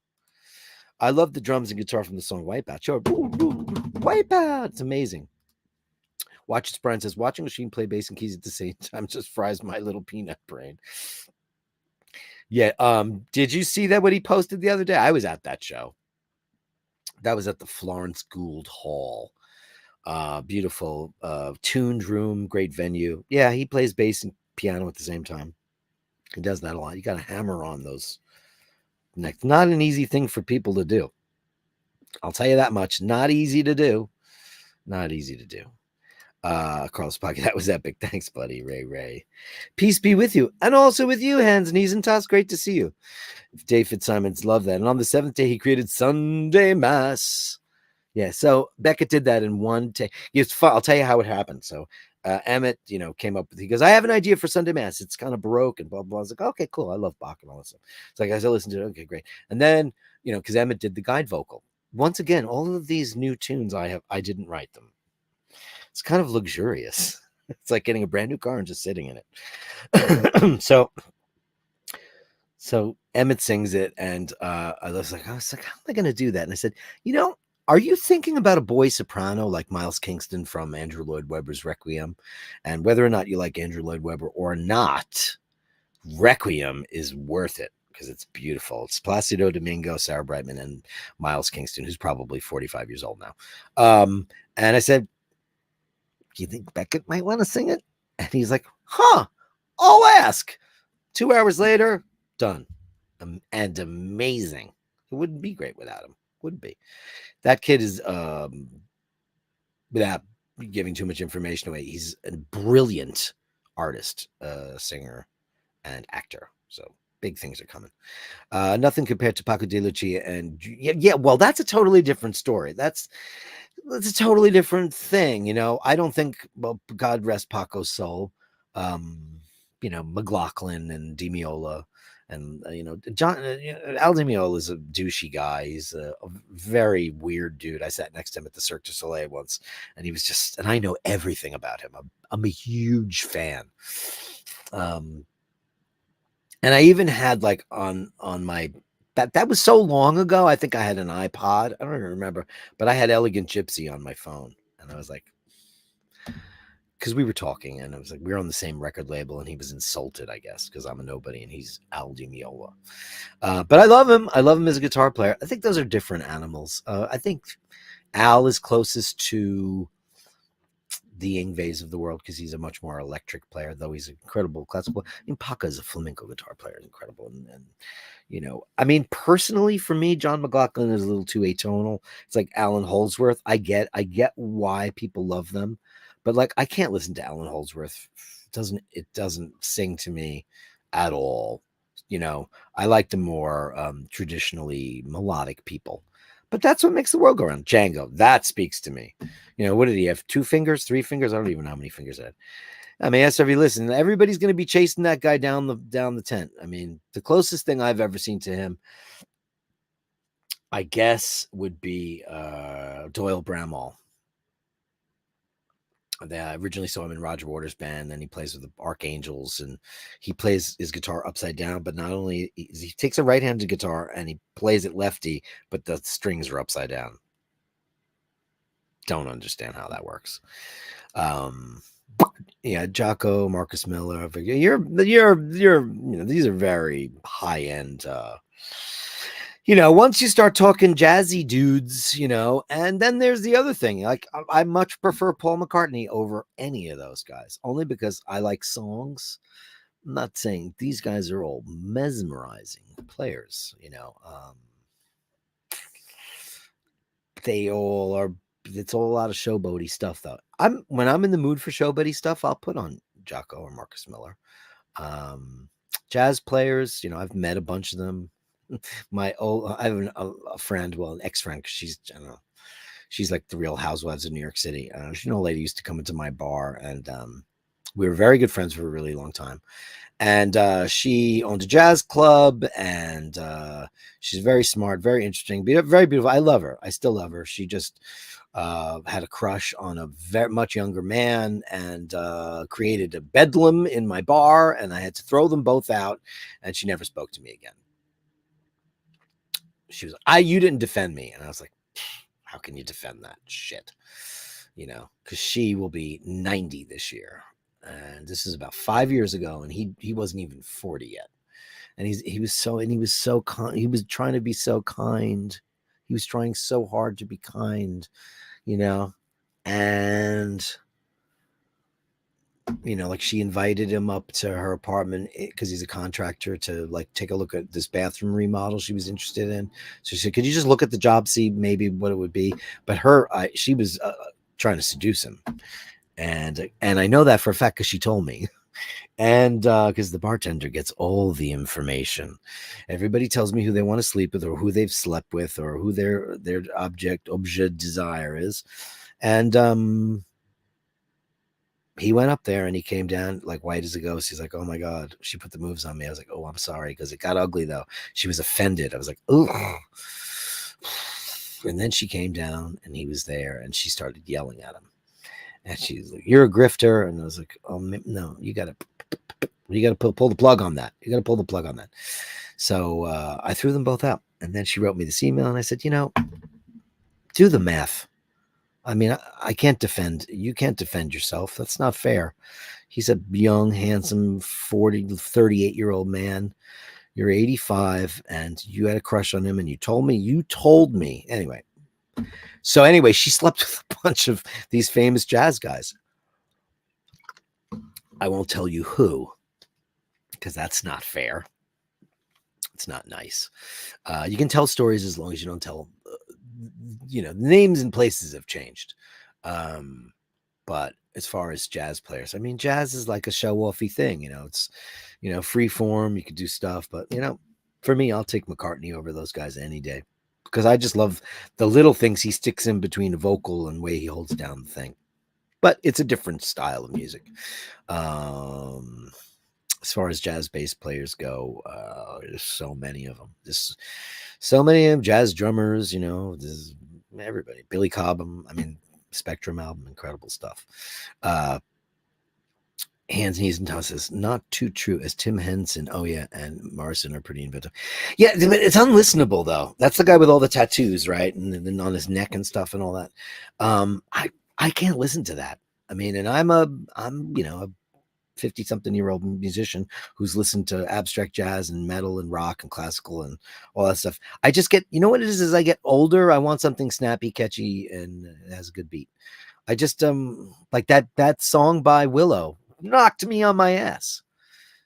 I love the drums and guitar from the song Wipeout. Sure. Wipeout. It's amazing. Watch It Brian says, watching Machine play bass and keys at the same time just fries my little peanut brain. Yeah. Did you see that what he posted the other day? I was at that show. That was at the Florence Gould Hall. Beautiful, tuned room, great venue. Yeah, he plays bass and piano at the same time. He does that a lot. You got to hammer on those necks. Not an easy thing for people to do. I'll tell you that much. Not easy to do. Not easy to do. Carlos Pocket, that was epic. Thanks, buddy. Ray. Peace be with you. And also with you, Hands, Knees, and Toss. Great to see you. Dave Fitzsimons, love that. And on the 7th day, he created Sunday Mass. Yeah, so Beckett did that in one take. I'll tell you how it happened. So Emmett, came up with, he goes, I have an idea for Sunday Mass. It's kind of Baroque and blah, blah. I was like, okay, cool. I love Bach and all that stuff. So I listened to it. Okay, great. And then, because Emmett did the guide vocal. Once again, all of these new tunes I didn't write them. It's kind of luxurious. It's like getting a brand new car and just sitting in it. So Emmett sings it, and I was like, how am I going to do that? And I said, are you thinking about a boy soprano like Miles Kingston from Andrew Lloyd Webber's Requiem? And whether or not you like Andrew Lloyd Webber or not, Requiem is worth it because it's beautiful. It's Placido Domingo, Sarah Brightman, and Miles Kingston, who's probably 45 years old now. And I said, do you think Beckett might want to sing it? And he's like, I'll ask. 2 hours later, done. And amazing. It wouldn't be great without him. Wouldn't be. That kid is, without giving too much information away, he's a brilliant artist, singer, and actor. So Big things are coming. Nothing compared to Paco de Lucia and yeah. Well, that's a totally different story. That's a totally different thing. I don't think. Well, God rest Paco's soul. McLaughlin and Demiola, and John Al Demiola is a douchey guy. He's a very weird dude. I sat next to him at the Cirque du Soleil once, and he was just. And I know everything about him. I'm a huge fan. And I even had like on my that was so long ago. I think I had an iPod. I don't even remember, but I had Elegant Gypsy on my phone, and I was like, because we were talking, and I was like, we were on the same record label, and he was insulted, I guess, because I'm a nobody and he's Al Di Meola. But I love him. I love him as a guitar player. I think those are different animals. I think Al is closest to the Ingves of the world because he's a much more electric player, though he's an incredible classical. I mean, Paca is a flamenco guitar player, incredible, and I mean, personally, for me, John McLaughlin is a little too atonal. It's like Alan Holdsworth. I get why people love them, but like I can't listen to Alan Holdsworth. It doesn't sing to me at all. I like the more traditionally melodic people. But that's what makes the world go around. Django, that speaks to me. What did he have? 2 fingers, 3 fingers? I don't even know how many fingers he had. I mean, SRV, listen, everybody's going to be chasing that guy down the tent. I mean, the closest thing I've ever seen to him, I guess, would be Doyle Bramall. I originally saw him in Roger Waters' band. Then he plays with the Archangels, and he plays his guitar upside down. But not only he takes a right-handed guitar and he plays it lefty, but the strings are upside down. Don't understand how that works. Yeah, Jocko, Marcus Miller. You're these are very high-end. Once you start talking jazzy dudes, and then there's the other thing. Like, I much prefer Paul McCartney over any of those guys, only because I like songs. I'm not saying these guys are all mesmerizing players, they all are. It's all a lot of showboaty stuff, though. When I'm in the mood for showboaty stuff, I'll put on Jocko or Marcus Miller. Jazz players, I've met a bunch of them. I have a friend, well, an ex-friend, because I don't know, she's like the Real Housewives of New York City. She's an old lady used to come into my bar, and we were very good friends for a really long time. And she owned a jazz club, and she's very smart, very interesting, very beautiful. I love her. I still love her. She just had a crush on a very much younger man, and created a bedlam in my bar, and I had to throw them both out, and she never spoke to me again. She was like, you didn't defend me. And I was like, how can you defend that shit? Because she will be 90 this year. And this is about 5 years ago. And he wasn't even 40 yet. And he was so kind. He was trying to be so kind. He was trying so hard to be kind, and like she invited him up to her apartment because he's a contractor to like take a look at this bathroom remodel she was interested in. So she said, could you just look at the job, see maybe what it would be? But she was trying to seduce him. And I know that for a fact because she told me. And because the bartender gets all the information. Everybody tells me who they want to sleep with, or who they've slept with, or who their object desire is. And he went up there and he came down like white as a ghost. He's like, oh my God, she put the moves on me. I was like, oh, I'm sorry. Because it got ugly though. She was offended. I was like, oh. And then she came down and he was there and she started yelling at him. And she's like, you're a grifter. And I was like, oh no, you got to pull the plug on that. You got to pull the plug on that. So I threw them both out. And then she wrote me this email and I said, do the math. I mean, I can't defend. You can't defend yourself. That's not fair. He's a young, handsome, 38-year-old man. You're 85 and you had a crush on him and you told me. Anyway. So anyway, she slept with a bunch of these famous jazz guys. I won't tell you who, because that's not fair. It's not nice. You can tell stories as long as you don't tell names and places have changed. But as far as jazz players, I mean, jazz is like a show-offy thing. It's free form. You could do stuff, but for me, I'll take McCartney over those guys any day because I just love the little things he sticks in between the vocal and way he holds down the thing. But it's a different style of music. As far as jazz bass players go, there's so many of them. There's so many of them. Jazz drummers, there's everybody. Billy Cobham, Spectrum album, incredible stuff. Hands, knees, and toes says, not too true as Tim Henson. Oh, yeah, and Morrison are pretty inventive. Yeah, it's unlistenable, though. That's the guy with all the tattoos, right? And then on his neck and stuff and all that. I can't listen to that. And I'm a 50-something-year-old musician who's listened to abstract jazz and metal and rock and classical and all that stuff. I just get, what it is as I get older, I want something snappy, catchy, and it has a good beat. I just like that song by Willow knocked me on my ass.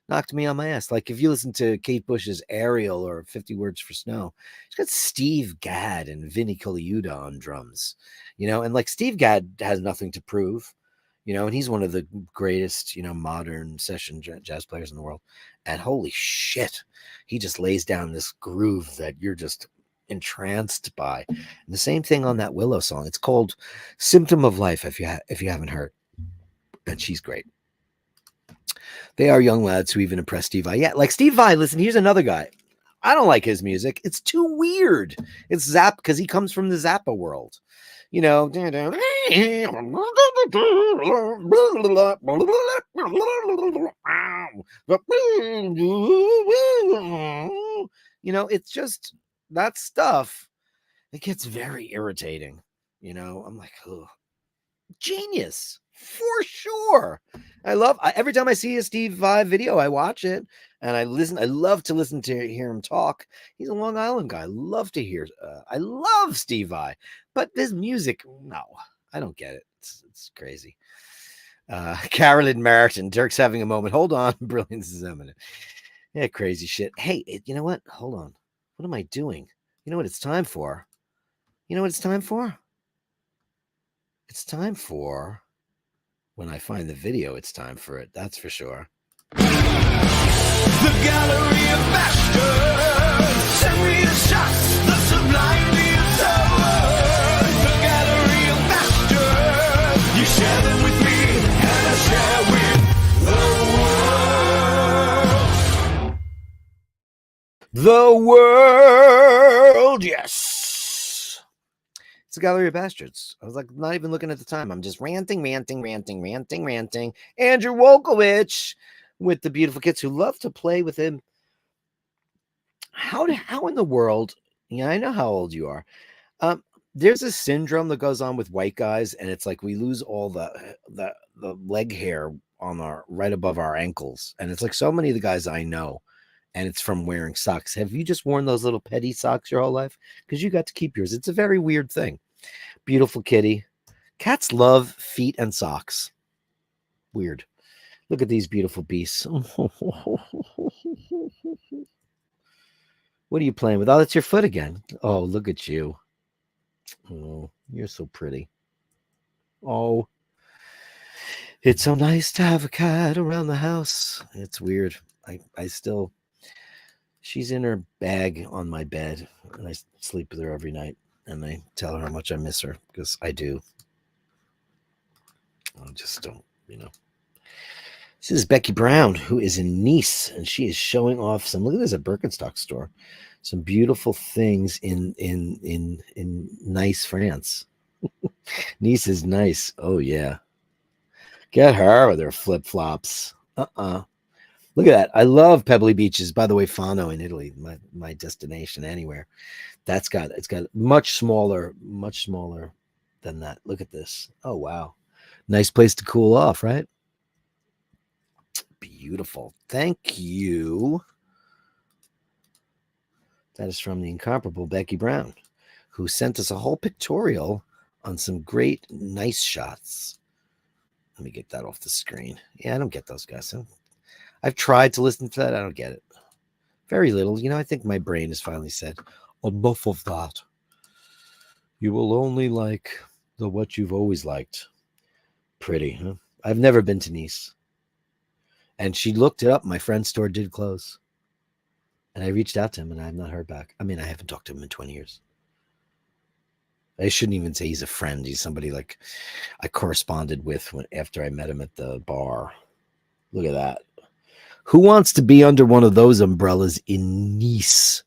Like if you listen to Kate Bush's Aerial or 50 Words for Snow, it's got Steve Gadd and Vinnie Colaiuta on drums, and like Steve Gadd has nothing to prove. And he's one of the greatest, modern session jazz players in the world. And holy shit, he just lays down this groove that you're just entranced by. And the same thing on that Willow song. It's called Symptom of Life, if you haven't heard. And she's great. They are young lads who even impress Steve Vai. Yeah, like Steve Vai, listen, here's another guy. I don't like his music. It's too weird. It's Zap because he comes from the Zappa world. It's just that stuff. It gets very irritating. I'm like, oh, genius for sure. Every time I see a Steve Vai video, I watch it and I listen. I love to listen to hear him talk. He's a Long Island guy. I love to hear. I love Steve Vai, but this music, no, I don't get it. It's crazy. Carolyn Merritt, Dirk's having a moment. Hold on, brilliance is eminent. Yeah, crazy shit. Hey, you know what? Hold on. What am I doing? You know what it's time for? It's time for when I find the video, it's time for it. That's for sure. The Gallery of Bashtards, send me the shots, the sublime is over. The Gallery of Bashtards, you share them with me, and I share with the world. Yes. It's the Gallery of Bastards. I was like, not even looking at the time. I'm just ranting. Andrew Wolkowicz with the beautiful kids who love to play with him. How in the world? Yeah, I know how old you are. There's a syndrome that goes on with white guys, and it's like we lose all the leg hair on right above our ankles, and it's like so many of the guys I know, and it's from wearing socks. Have you just worn those little petty socks your whole life? Because you got to keep yours. It's a very weird thing. Beautiful kitty. Cats love feet and socks. Weird. Look at these beautiful beasts. What are you playing with? Oh, that's your foot again. Oh, look at you. Oh, you're so pretty. Oh, it's so nice to have a cat around the house. It's weird. I still, she's in her bag on my bed, and I sleep with her every night, and I tell her how much I miss her, because I do. I just don't, This is Becky Brown, who is in Nice, and she is showing off some. Look at this, a Birkenstock store. Some beautiful things in Nice, France. Nice is nice. Oh yeah, get her with her flip flops. Look at that. I love pebbly beaches. By the way, Fano in Italy, my destination anywhere. It's got much smaller than that. Look at this. Oh wow, nice place to cool off, right? Beautiful. Thank you. That is from the incomparable Becky Brown, who sent us a whole pictorial on some great, nice shots. Let me get that off the screen. Yeah, I don't get those guys. I've tried to listen to that. I don't get it. Very little. I think my brain has finally said, enough of that. You will only like what you've always liked. Pretty, huh? I've never been to Nice. And she looked it up. My friend's store did close. And I reached out to him and I have not heard back. I mean, I haven't talked to him in 20 years. I shouldn't even say he's a friend. He's somebody like I corresponded with after I met him at the bar. Look at that. Who wants to be under one of those umbrellas in Nice?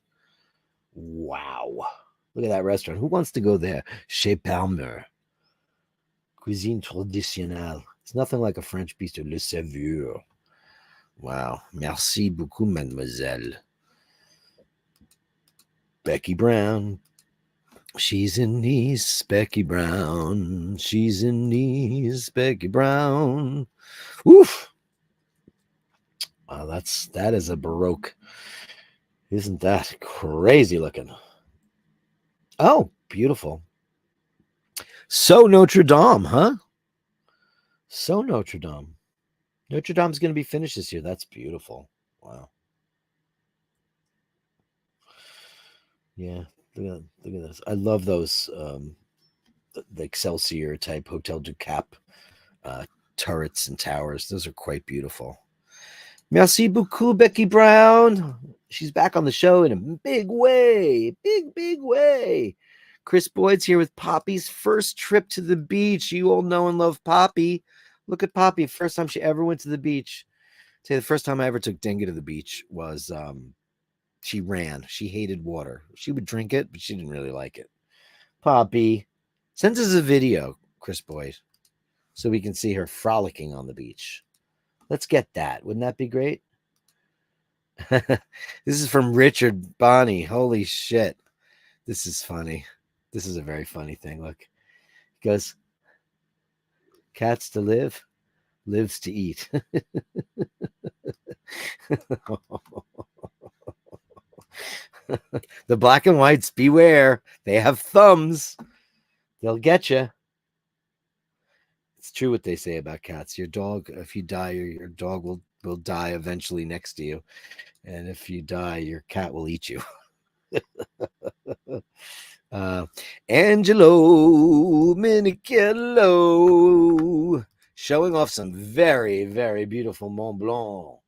Wow. Look at that restaurant. Who wants to go there? Chez Palmer. Cuisine traditionnelle. It's nothing like a French bistro. Le Saveur. Wow. Merci beaucoup, mademoiselle. Becky Brown. She's in Nice, Becky Brown. She's in Nice, Becky Brown. Oof. Wow, that is a Baroque. Isn't that crazy looking? Oh, beautiful. So Notre Dame, huh? So Notre Dame. Notre Dame's going to be finished this year. That's beautiful. Wow. Yeah, look at this. I love those the Excelsior type Hotel du Cap turrets and towers. Those are quite beautiful. Merci beaucoup, Becky Brown. She's back on the show in a big way. Big way. Chris Boyd's here with Poppy's first trip to the beach. You all know and love Poppy. Look at Poppy. First time she ever went to the beach. Say the first time I ever took Dinga to the beach was she ran. She hated water. She would drink it, but she didn't really like it. Poppy. Send us a video, Chris Boyd, so we can see her frolicking on the beach. Let's get that. Wouldn't that be great? This is from Richard Bonnie. Holy shit. This is funny. This is a very funny thing. Look. He goes, cats to live, lives to eat. The black and whites, beware. They have thumbs. They'll get you. It's true what they say about cats. Your dog, if you die, your dog will die eventually next to you. And if you die, your cat will eat you. Angelo Minichello showing off some very, very beautiful Mont Blanc.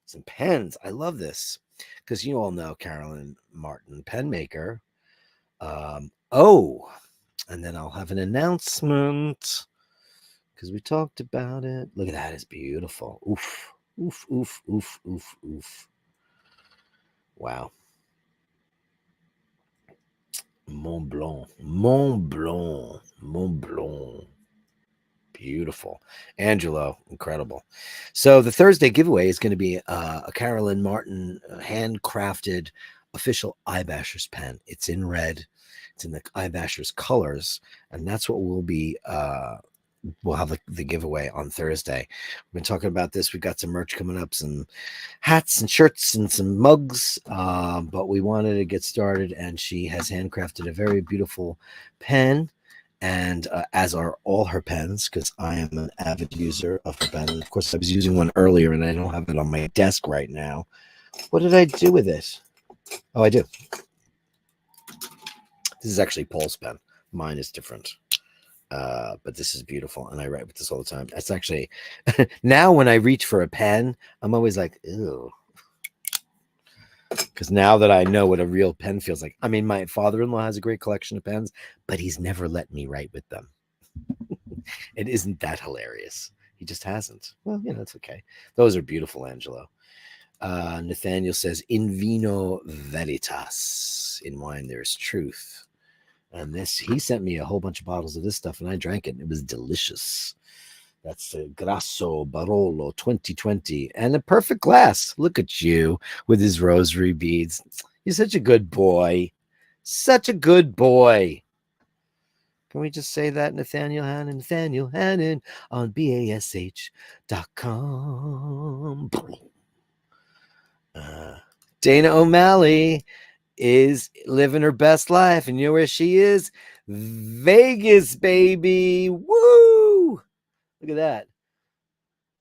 Some pens. I love this because you all know Carolyn Martin, pen maker. And then I'll have an announcement because we talked about it. Look at that. It's beautiful. Oof. Oof, oof, oof, oof, oof. Wow. Mont Blanc. Mont Blanc. Mont Blanc. Beautiful. Angelo, incredible. So the Thursday giveaway is going to be a Carolyn Martin handcrafted official Eyebashers pen. It's in red. It's in the Eyebashers colors. And that's what we'll be we'll have the giveaway on Thursday. We've been talking about this. We've got some merch coming up, some hats and shirts and some mugs, but we wanted to get started, and she has handcrafted a very beautiful pen, and as are all her pens, because I am an avid user of her pen. And of course, I was using one earlier, and I don't have it on my desk right now. What did I do with it? Oh, I do. This is actually Paul's pen. Mine is different. But this is beautiful, and I write with this all the time. That's actually now when I reach for a pen, I'm always like, ew, because now that I know what a real pen feels like. I mean, my father-in-law has a great collection of pens, but he's never let me write with them. It isn't that hilarious. He just hasn't. Well, it's okay. Those are beautiful, Angelo. Nathaniel says, "In vino veritas, in wine there is truth." And he sent me a whole bunch of bottles of this stuff, and I drank it, and it was delicious. That's the Grasso Barolo 2020, and a perfect glass. Look at you with his rosary beads. You're such a good boy. Such a good boy. Can we just say that, Nathaniel Hannon? Nathaniel Hannon on bash.com. Dana O'Malley is living her best life, and you know where she is? Vegas, baby. Woo! Look at that.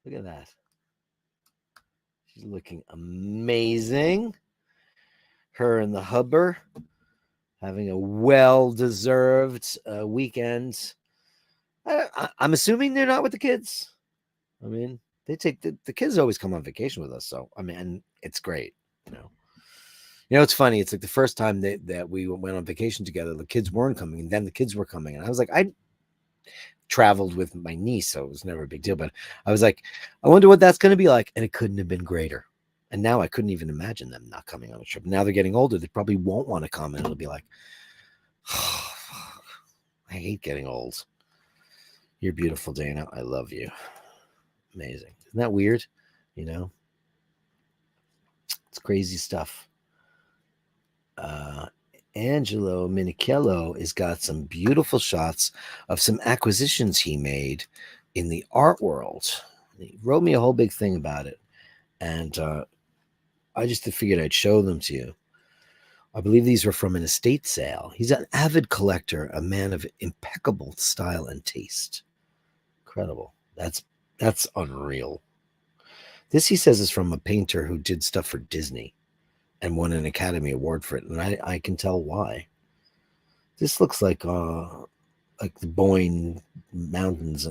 Look at that. She's looking amazing. Her and the hubber having a well-deserved weekend I'm assuming they're not with the kids. I mean, they take the kids always come on vacation with us, so I mean, and it's great, you know. You know, it's funny. It's like the first time that we went on vacation together, the kids weren't coming, and then the kids were coming, and I was like, I traveled with my niece, so it was never a big deal. But I was like, I wonder what that's going to be like, and it couldn't have been greater. And now I couldn't even imagine them not coming on a trip. Now they're getting older; they probably won't want to come, and it'll be like, oh, I hate getting old. You're beautiful, Dana. I love you. Amazing. Isn't that weird? You know, it's crazy stuff. Angelo Minichello has got some beautiful shots of some acquisitions he made in the art world. He wrote me a whole big thing about it, and I just figured I'd show them to you. I believe these were from an estate sale. He's an avid collector, a man of impeccable style and taste. Incredible. That's unreal. This, he says, is from a painter who did stuff for Disney and won an Academy Award for it, and I can tell why. This looks like the Boyne Mountains.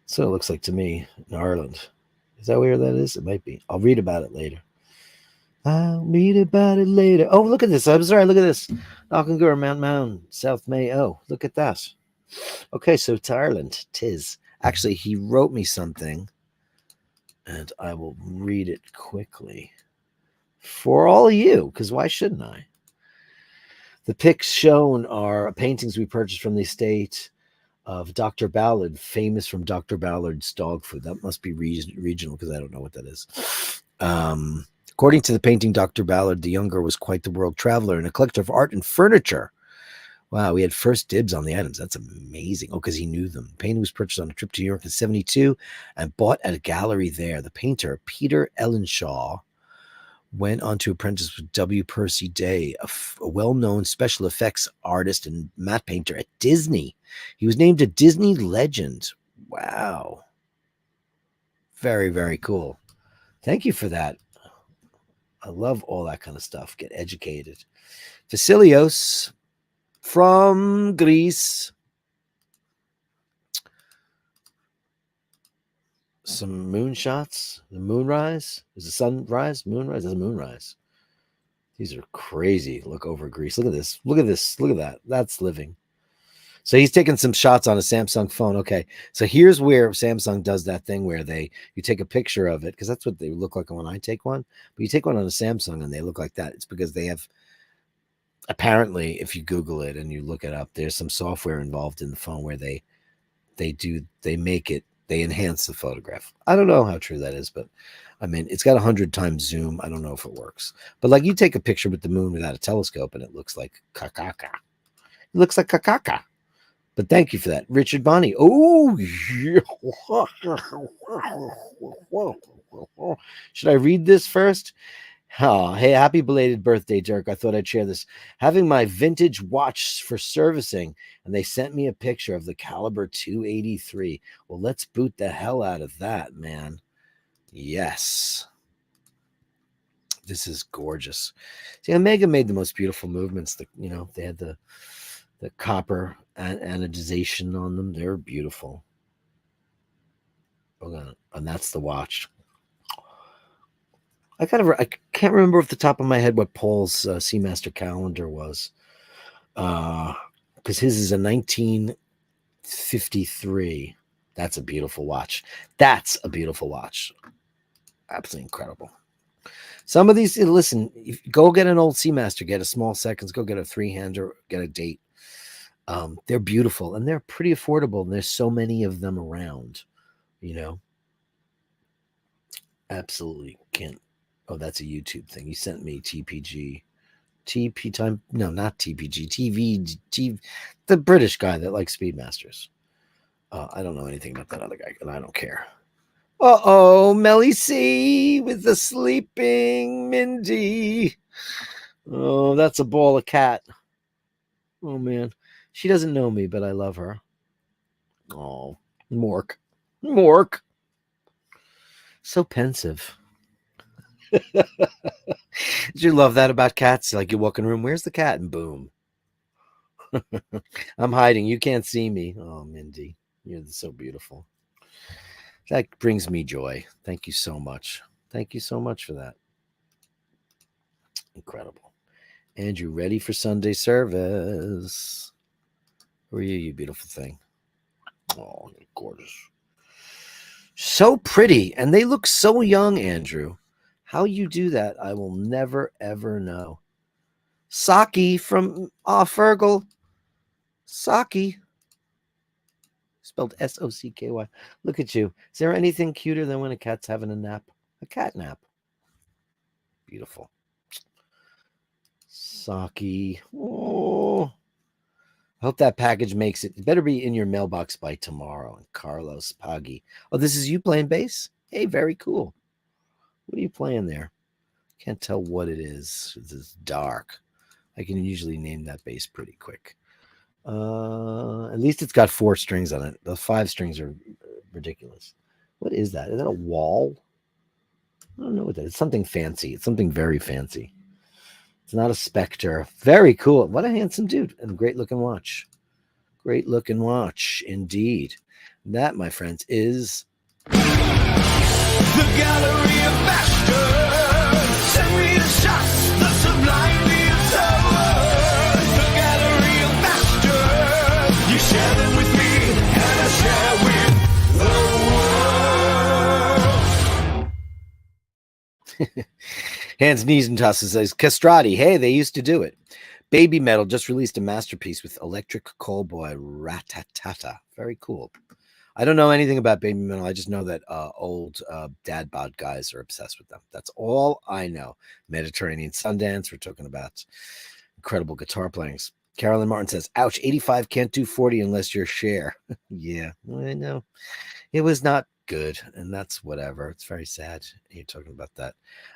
So it looks like to me in Ireland. Is that where that is? It might be. I'll read about it later. I'll read about it later. Oh, look at this. I'm sorry. Look at this. Knockinggur, Mount Mound, South Mayo. Look at that. Okay, so it's Ireland. Tis. Actually, he wrote me something, and I will read it quickly for all of you, because why shouldn't I? The pics shown are paintings we purchased from the estate of Dr. Ballard, famous from Dr. Ballard's dog food. That must be regional, because I don't know what that is. According to the painting, Dr. Ballard the Younger was quite the world traveler and a collector of art and furniture. Wow, we had first dibs on the items. That's amazing. Oh, because he knew them. The painting was purchased on a trip to New York in 1972 and bought at a gallery there. The painter, Peter Ellenshaw, went on to apprentice with W. Percy Day, a well-known special effects artist and matte painter at Disney. He was named a Disney legend. Wow. Very, very cool. Thank you for that. I love all that kind of stuff. Get educated. Vasilios from Greece. Some moon shots. The moonrise. Is the sunrise? Moonrise? There's a moonrise. These are crazy. Look over Greece. Look at this. Look at this. Look at that. That's living. So he's taking some shots on a Samsung phone. Okay. So here's where Samsung does that thing where you take a picture of it, because that's what they look like when I take one. But you take one on a Samsung and they look like that. It's because they have, apparently, if you Google it and you look it up, there's some software involved in the phone where they enhance the photograph. I don't know how true that is, but I mean, it's got 100 times zoom. I don't know if it works. But like, you take a picture with the moon without a telescope and it looks like kakaka. It looks like kakaka. But thank you for that. Richard Bonney. Oh, yeah. Should I read this first? Oh, hey, happy belated birthday, Dirk. I thought I'd share this. Having my vintage watch for servicing, and they sent me a picture of the caliber 283. Well, let's boot the hell out of that, man. Yes. This is gorgeous. See, Omega made the most beautiful movements. They had the copper anodization on them. They're beautiful. And that's the watch. I can't remember off the top of my head what Paul's Seamaster calendar was, because his is a 1953. That's a beautiful watch. That's a beautiful watch. Absolutely incredible. Some of these, listen, go get an old Seamaster, get a small seconds, go get a 3-hander, get a date. They're beautiful and they're pretty affordable, and there's so many of them around, Absolutely can't. Oh, that's a YouTube thing. You sent me TPG. TP time. No, not TPG. TV. The British guy that likes Speedmasters. I don't know anything about that other guy, and I don't care. Uh-oh, Melly C with the sleeping Mindy. Oh, that's a ball of cat. Oh, man. She doesn't know me, but I love her. Oh, Mork. So pensive. Did you love that about cats? Like, you walk in a room, where's the cat? And boom. I'm hiding. You can't see me. Oh, Mindy, you're so beautiful. That brings me joy. Thank you so much. Thank you so much for that. Incredible. Andrew, ready for Sunday service? Who are you, you beautiful thing? Oh, you're gorgeous. So pretty. And they look so young, Andrew. How you do that, I will never, ever know. Saki from Fergal. Saki. Spelled S-O-C-K-Y. Look at you. Is there anything cuter than when a cat's having a nap? A cat nap. Beautiful. Saki. Oh. I hope that package makes it. It better be in your mailbox by tomorrow. And Carlos Paggi. Oh, this is you playing bass? Hey, very cool. What are you playing there? Can't tell what it is. This is dark. I can usually name that bass pretty quick. At least it's got 4 strings on it. The 5 strings are ridiculous. What is that? Is that a wall? I don't know what that is. It's something fancy. It's something very fancy. It's not a Spectre. Very cool. What a handsome dude. And great looking watch. Great looking watch, indeed. That, my friends, is The Gallery of Bashtards. Send me the shots, the sublime, the absurd. The Gallery of Bashtards. You share them with me, and I share with the world. Hans Niesentasser says, Castrati, hey, they used to do it. Baby Metal just released a masterpiece with Electric Callboy Ratatata. Very cool. I don't know anything about Baby Metal. I just know that old dad bod guys are obsessed with them. That's all I know. Mediterranean Sundance. We're talking about incredible guitar playings. Carolyn Martin says, ouch, 85 can't do 40 unless you're Cher. Yeah, I know. It was not good, and that's whatever. It's very sad you're talking about that.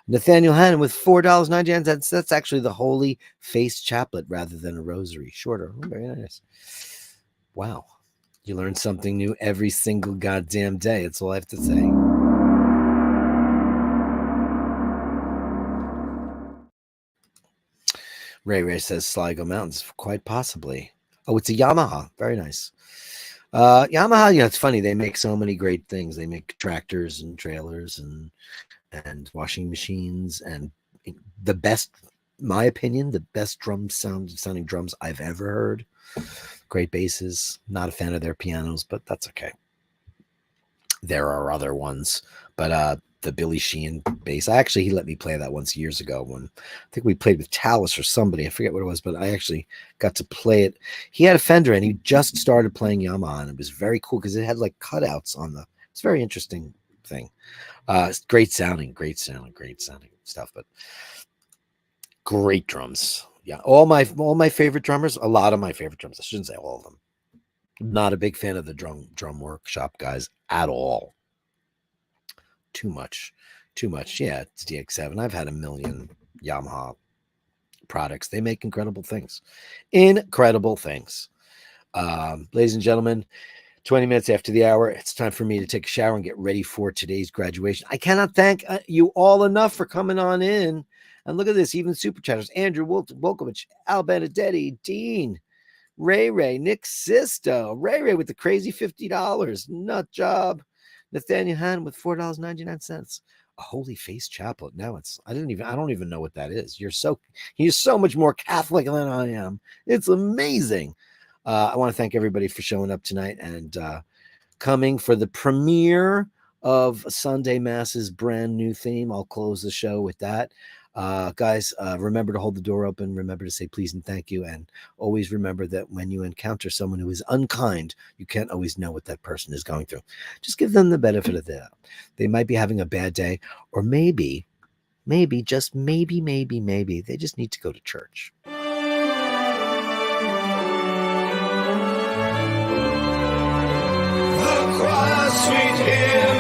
Nathaniel Hannon with $4.99. That's actually the holy face chaplet rather than a rosary. Shorter. Oh, very nice. Wow. You learn something new every single goddamn day. That's all I have to say. Ray says Sligo Mountains. Quite possibly. Oh, it's a Yamaha. Very nice. Yamaha, it's funny. They make so many great things. They make tractors and trailers and washing machines and the best, my opinion, the best sounding drums I've ever heard. Great basses. Not a fan of their pianos, but that's okay. There are other ones, but the Billy Sheehan bass. He let me play that once years ago when I think we played with Talus or somebody. I forget what it was, but I actually got to play it. He had a Fender and he just started playing Yamaha, and it was very cool because it had like cutouts on the. It's a very interesting thing. Great sounding stuff, but great drums. Yeah, all my favorite drummers. A lot of my favorite drummers. I shouldn't say all of them. Not a big fan of the drum workshop guys at all. Too much. Yeah, it's DX7. I've had a million Yamaha products. They make incredible things. Ladies and gentlemen, 20 minutes after the hour, it's time for me to take a shower and get ready for today's graduation. I cannot thank you all enough for coming on in. And look at this, even super chatters. Andrew Wolkovich, Al Benedetti, Dean, Ray, Nick Sisto, Ray with the crazy $50, nut job. Nathaniel Hahn with $4.99. A holy face chaplet. Now I don't even know what that is. You're so much more Catholic than I am. It's amazing. I want to thank everybody for showing up tonight and coming for the premiere of Sunday Mass's brand new theme. I'll close the show with that. Guys, remember to hold the door open. Remember to say please and thank you. And always remember that when you encounter someone who is unkind, you can't always know what that person is going through. Just give them the benefit of the doubt. They might be having a bad day, or maybe, just maybe, they just need to go to church. The cross sweet hill.